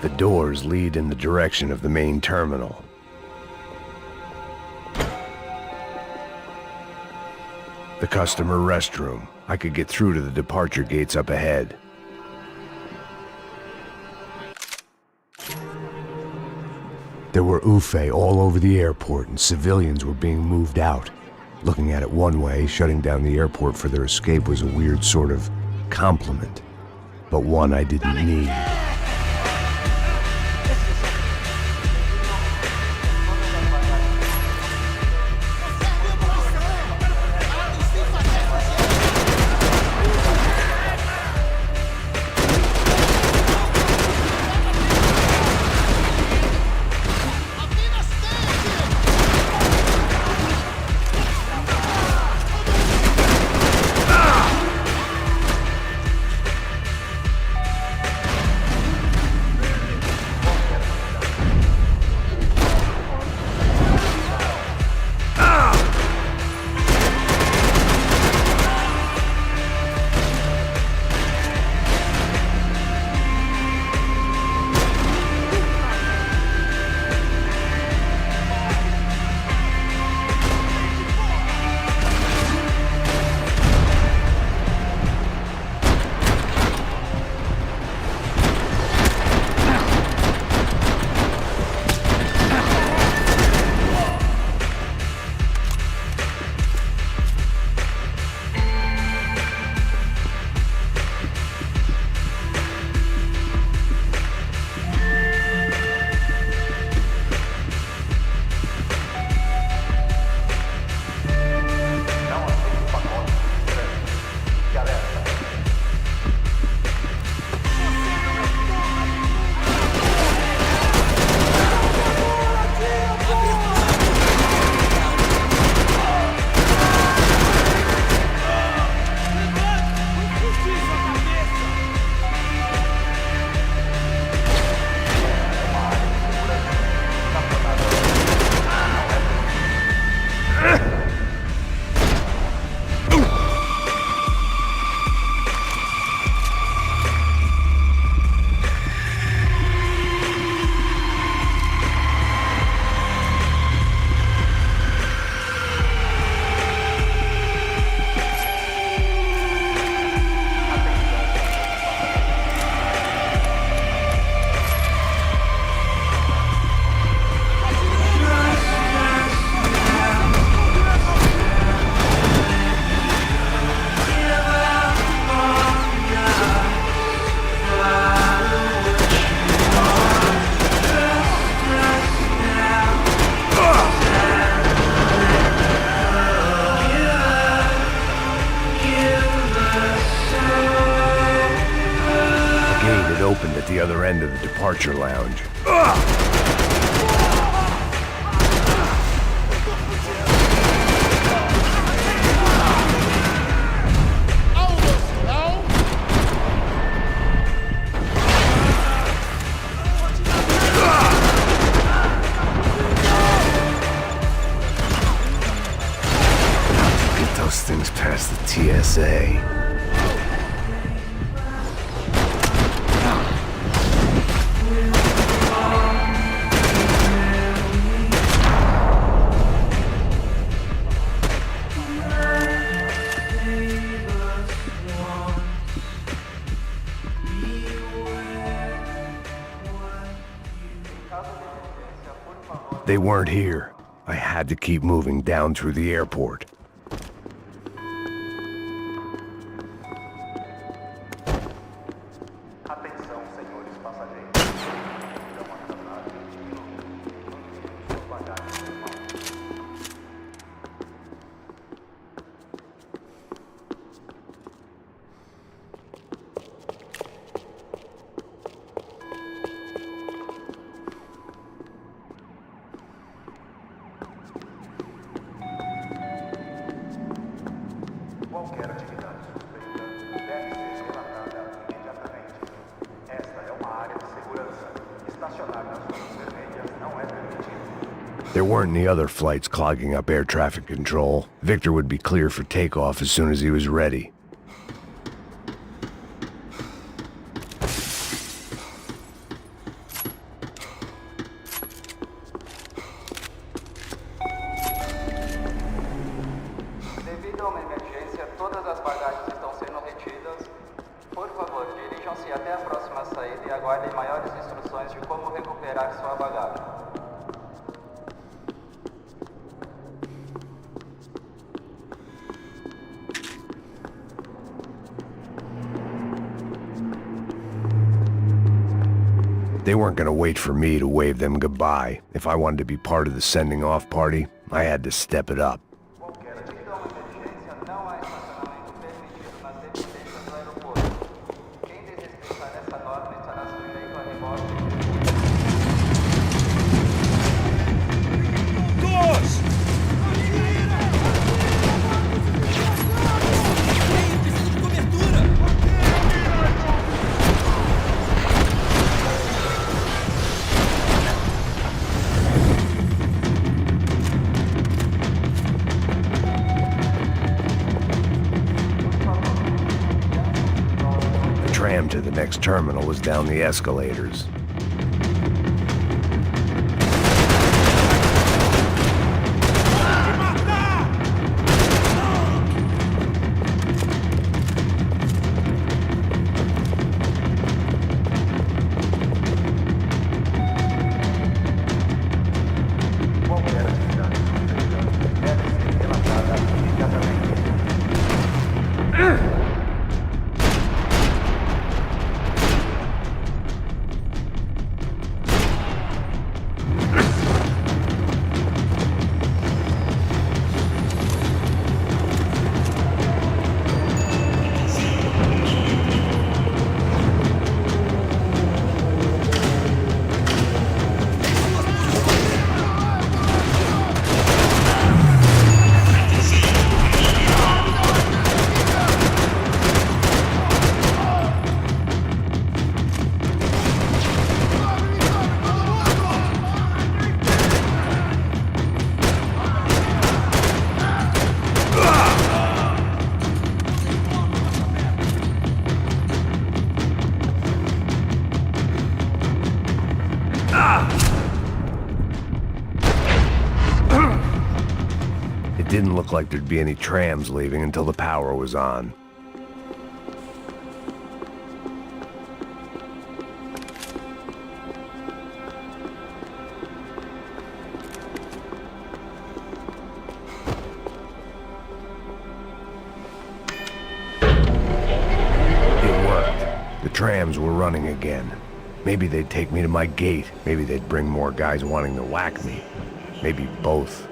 The doors lead in the direction of the main terminal. The customer restroom. I could get through to the departure gates up ahead. There were UFE all over the airport, and civilians were being moved out. Looking at it one way, shutting down the airport for their escape was a weird sort of compliment, but one I didn't need. the other end of the departure lounge. Get those things past the TSA. They weren't here. I had to keep moving down through the airport. Qualquer atividade suspeita deve ser relatada imediatamente. Esta é uma área de segurança. Estacionar nas zonas vermelhas não é permitido. There weren't any other flights clogging up air traffic control. Victor would be clear for takeoff as soon as he was ready. Devido a uma emergência, todas as bagagens estão sendo retidas. Por favor, dirijam-se até a próxima saída e aguardem maiores instruções de como recuperar sua bagagem. They weren't gonna wait for me to wave them goodbye. If I wanted to be part of the sending off party, I had to step it up. Devido a uma emergência, não há estacionamento permitido nas dependências do aeroporto. Quem desrespeitar essa norma estará sujeito a rebote. The tram to the next terminal was down the escalators. Qualquer atividade suspeita deve ser relatada imediatamente. It didn't look like there'd be any trams leaving until the power was on. It worked. The trams were running again. Maybe they'd take me to my gate. Maybe they'd bring more guys wanting to whack me. Maybe both.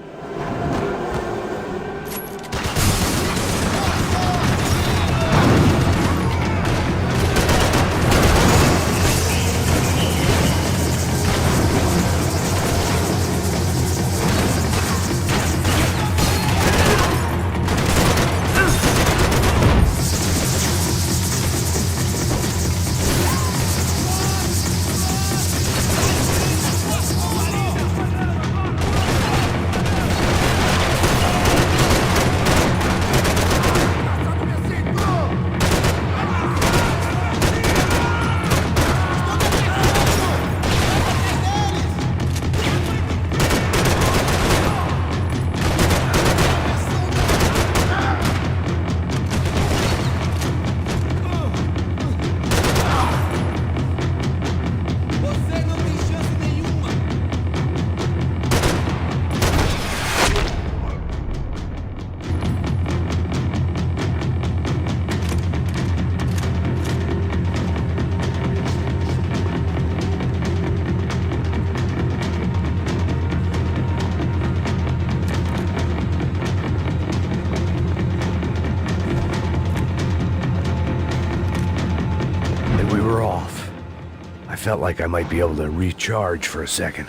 felt like I might be able to recharge for a second.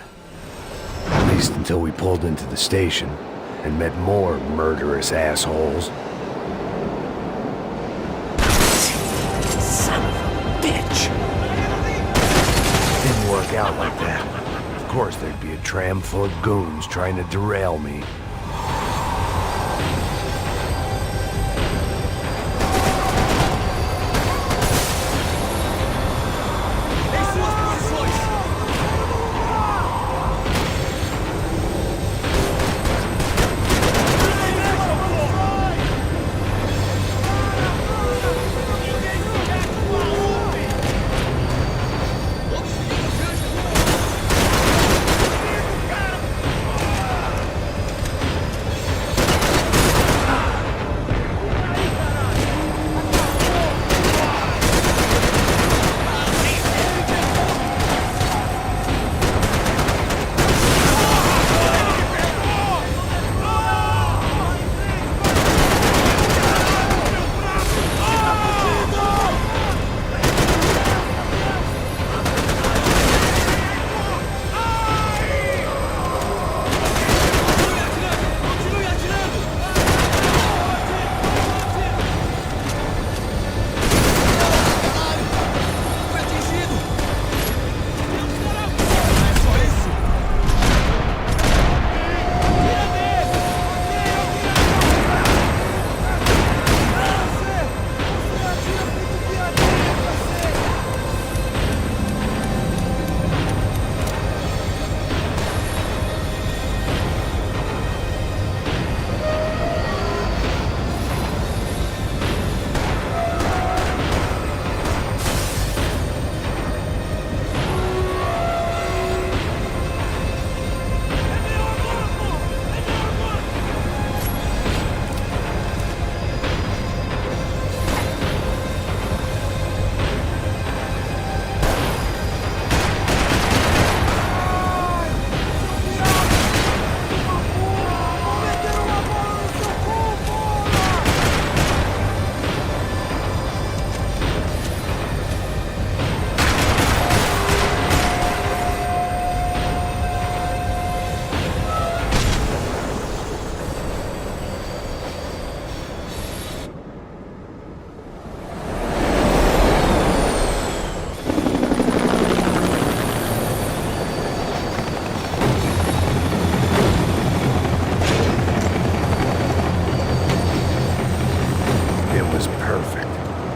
At least until we pulled into the station and met more murderous assholes. Son of a bitch! Didn't work out like that. Of course there'd be a tram full of goons trying to derail me.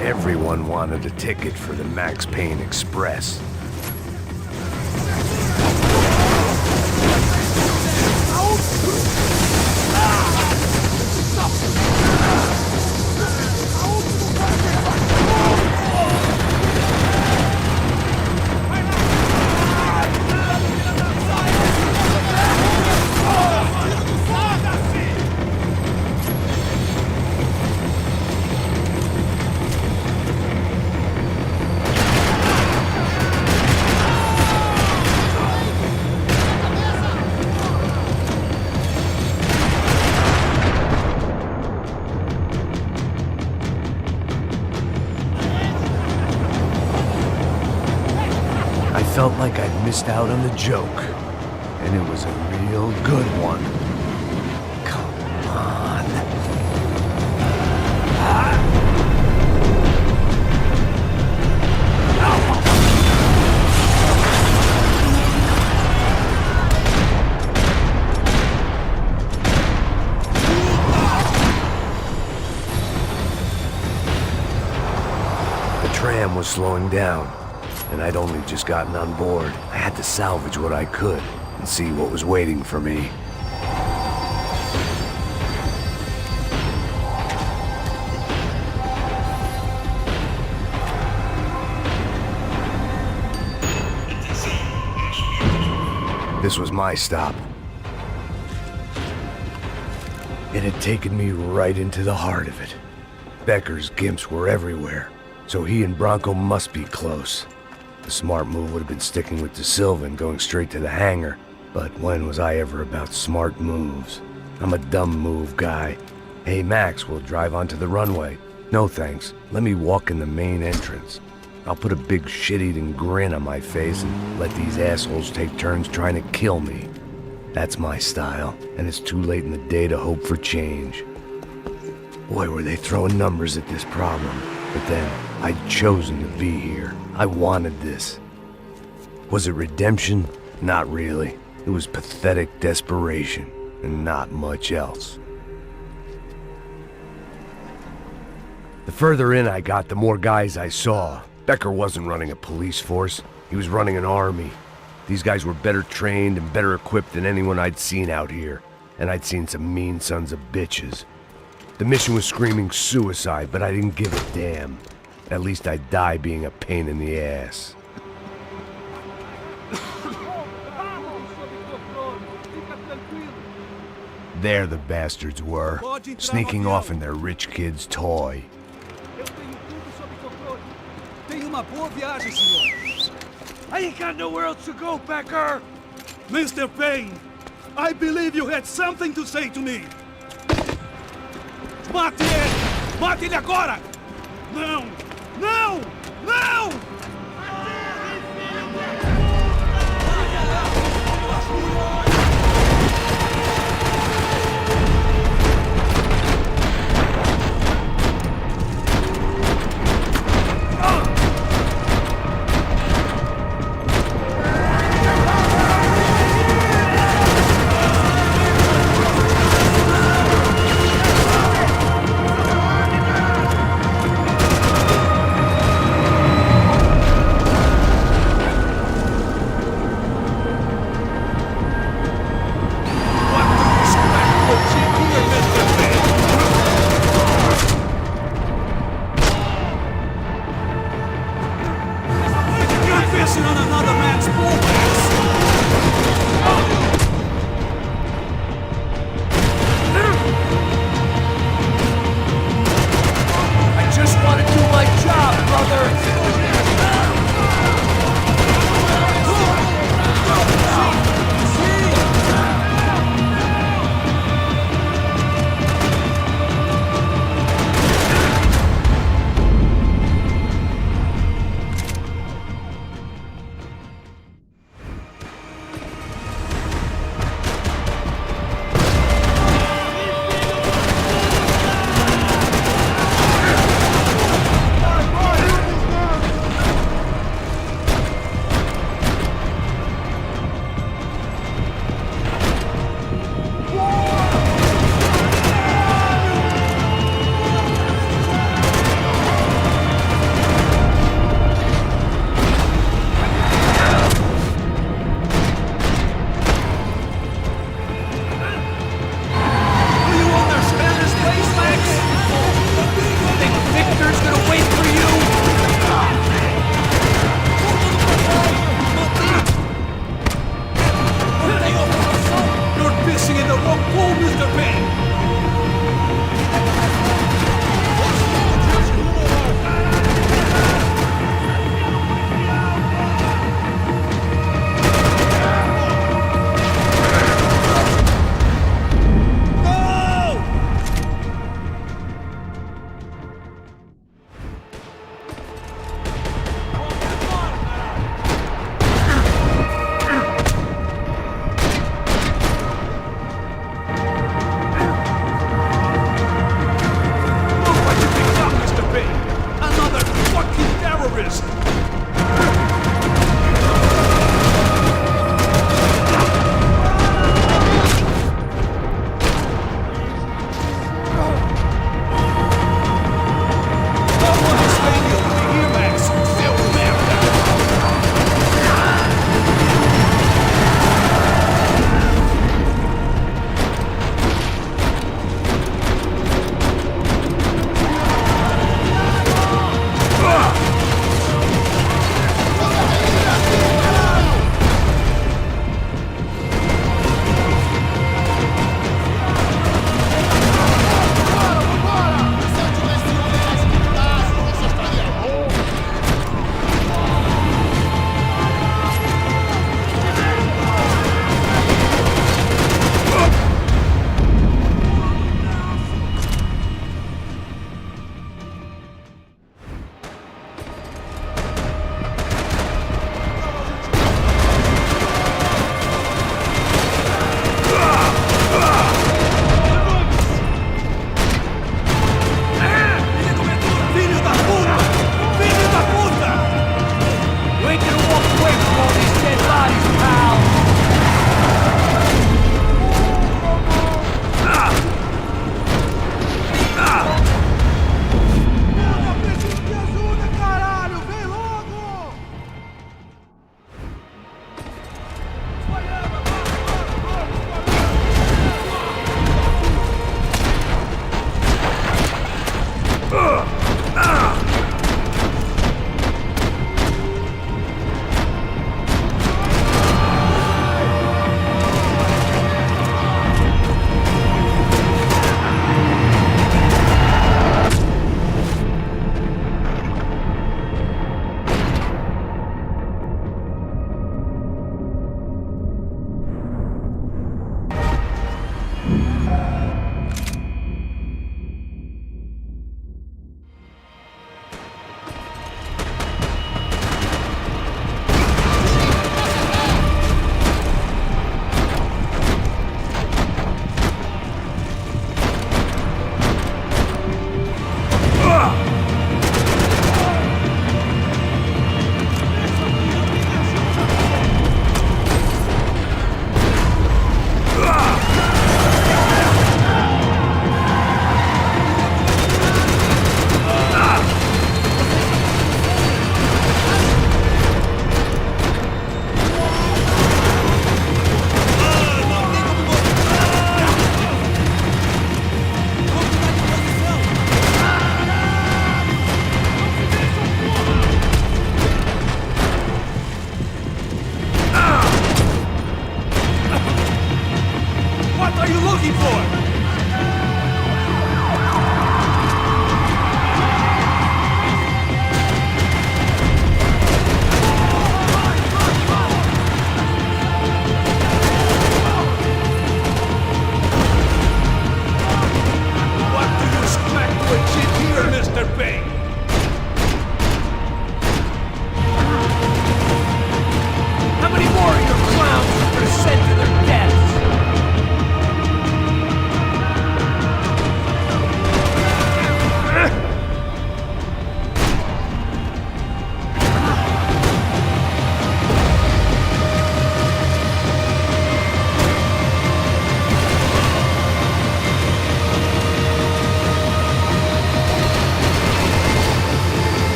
Everyone wanted a ticket for the Max Payne Express. I felt like I'd missed out on the joke, and it was a real good one. Come on. The tram was slowing down, and I'd only just gotten on board. I had to salvage what I could and see what was waiting for me. This was my stop. It had taken me right into the heart of it. Becker's gimps were everywhere, so he and Bronco must be close. The smart move would have been sticking with De Silva and going straight to the hangar, but when was I ever about smart moves? I'm a dumb move guy. Hey Max, we'll drive onto the runway. No thanks, let me walk in the main entrance. I'll put a big shit-eating grin on my face and let these assholes take turns trying to kill me. That's my style, and it's too late in the day to hope for change. Boy, were they throwing numbers at this problem. But then, I'd chosen to be here. I wanted this. Was it redemption? Not really. It was pathetic desperation, and not much else. The further in I got, the more guys I saw. Becker wasn't running a police force. He was running an army. These guys were better trained and better equipped than anyone I'd seen out here. And I'd seen some mean sons of bitches. The mission was screaming suicide, but I didn't give a damn. At least I'd die being a pain in the ass. There the bastards were, sneaking off in their rich kid's toy. I ain't got nowhere else to go, Becker! Mr. Payne, I believe you had something to say to me. Mate ele! Mate ele agora! Não! Não! Não!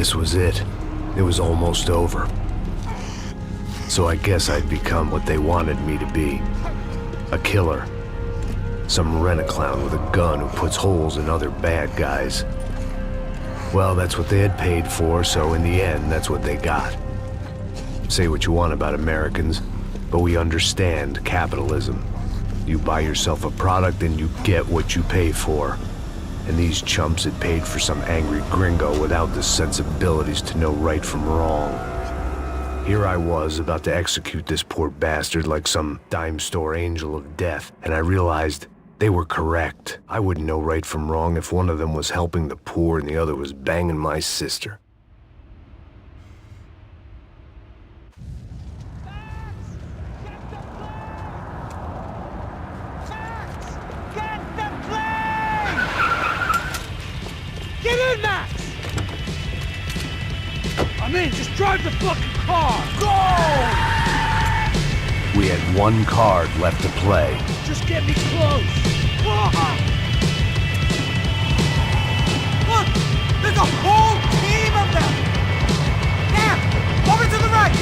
This was it. It was almost over. So I guess I'd become what they wanted me to be. A killer. Some rent-a-clown with a gun who puts holes in other bad guys. Well, that's what they had paid for, so in the end, that's what they got. Say what you want about Americans, but we understand capitalism. You buy yourself a product and you get what you pay for. And these chumps had paid for some angry gringo without the sensibilities to know right from wrong. Here I was, about to execute this poor bastard like some dime store angel of death, and I realized they were correct. I wouldn't know right from wrong if one of them was helping the poor and the other was banging my sister. Get in, Max! I'm in, just drive the fucking car! Go! We had one card left to play. Just get me close! Whoa. Look! There's a whole team of them! There! Over to the right!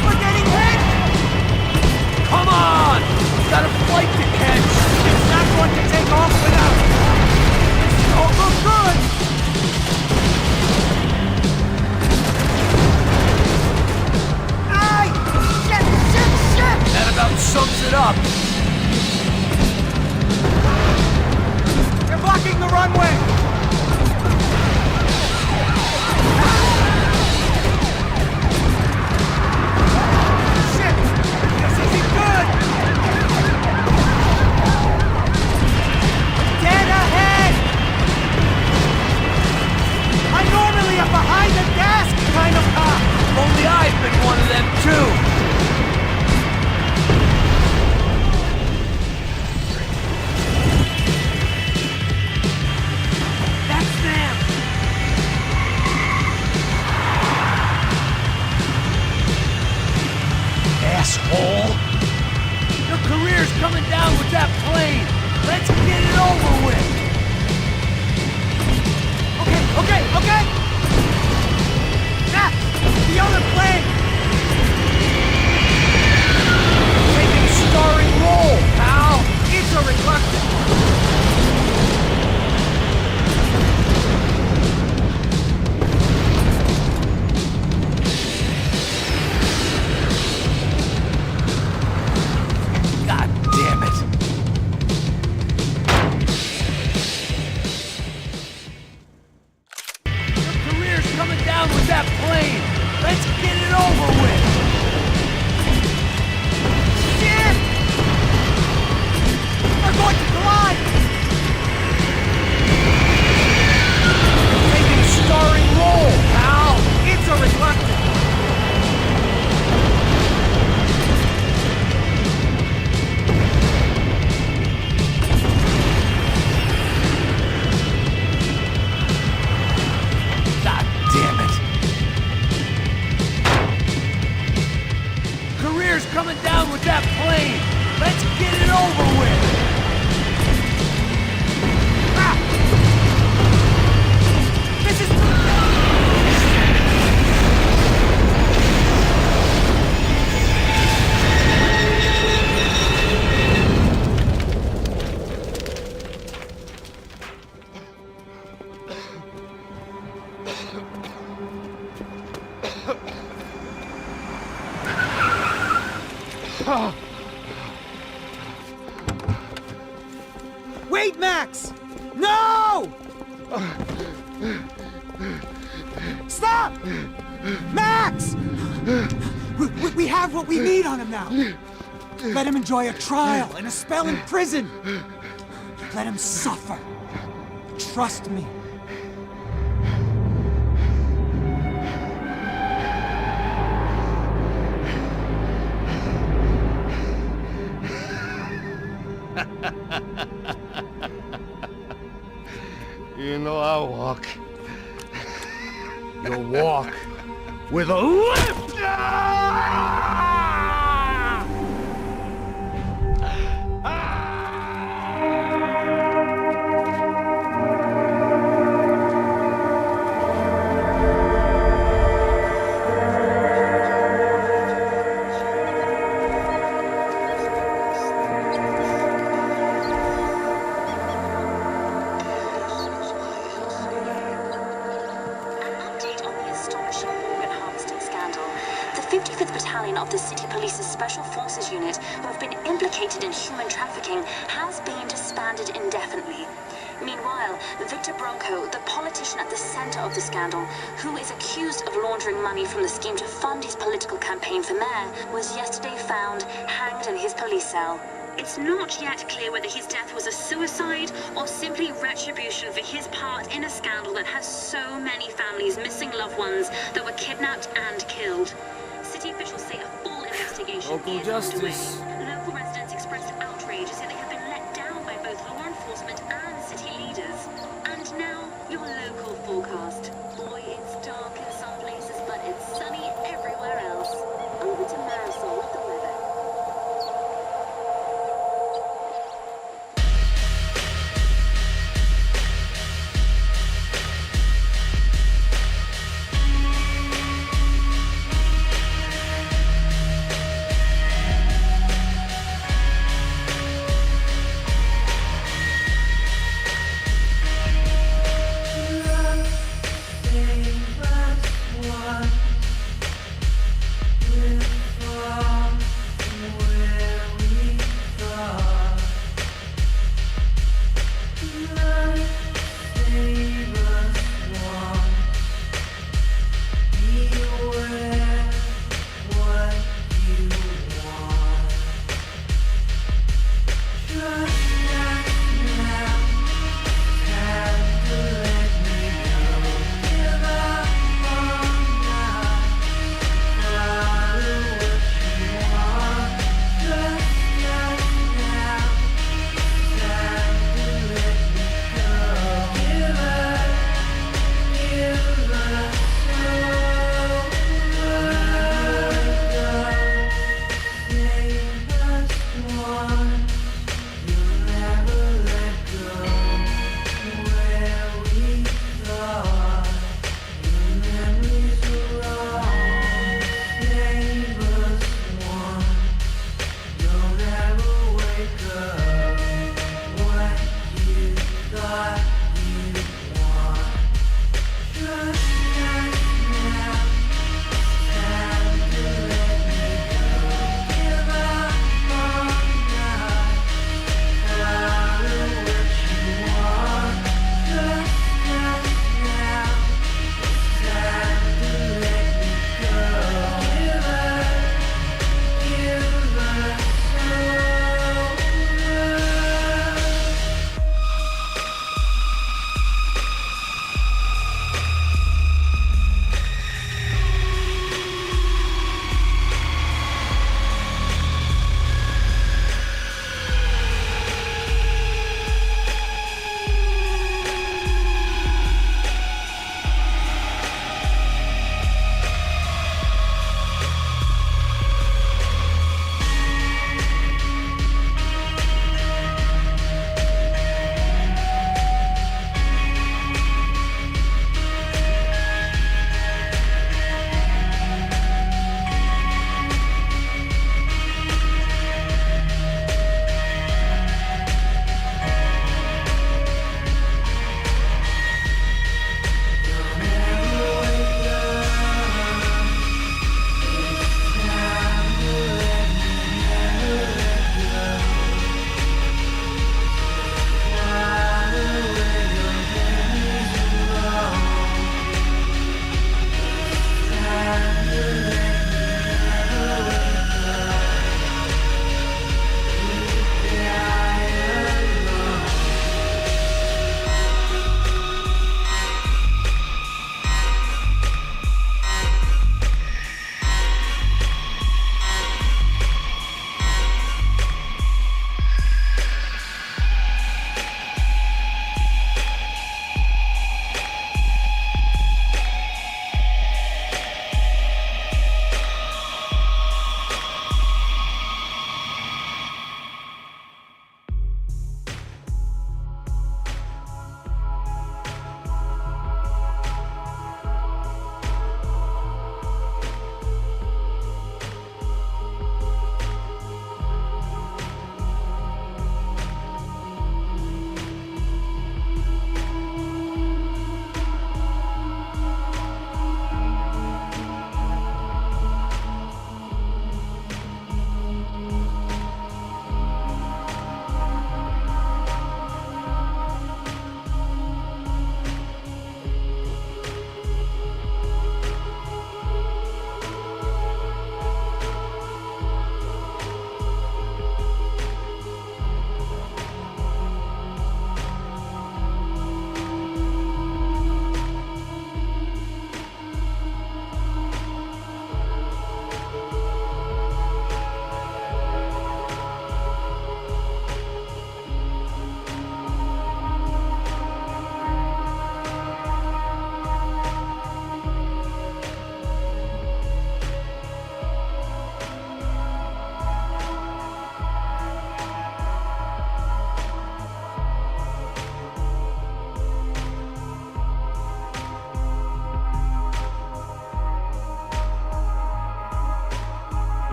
We're getting hit! Come on! Got a flight to catch! It's not going to take off without... Don't look good! Hey! Shit! That about sums it up. You're blocking the runway! Shit! This isn't good! Dead ahead! I'm normally a behind-the-desk kind of cop! Only I've been one of them, too! That's them! Asshole! Your career's coming down with that plane! Let's get it over with! Okay! Max! The other plane! Taking a starring role, pal! It's a reluctant! God damn it! Your career's coming down with that plane! Let's get it over with! Shit! We're going to collide! Taking a starring role, pal! It's a reluctant! God damn it! Career's coming down with that plane! Let's get it over with! Ah! This is... Wait, Max! No! Stop! Max! We have what we need on him now. Let him enjoy a trial and a spell in prison. Let him suffer. Trust me. You know I'll walk. You'll walk with a lift! 55th Battalion of the City Police's Special Forces Unit, who have been implicated in human trafficking, has been disbanded indefinitely. Meanwhile, Victor Bronco, the politician at the center of the scandal, who is accused of laundering money from the scheme to fund his political campaign for mayor, was yesterday found hanged in his police cell. It's not yet clear whether his death was a suicide or simply retribution for his part in a scandal that has so many families missing loved ones that were kidnapped and killed. City officials say a full investigation is underway. Local residents expressed outrage, say they have been let down by both law enforcement and city leaders. And now, your local forecast.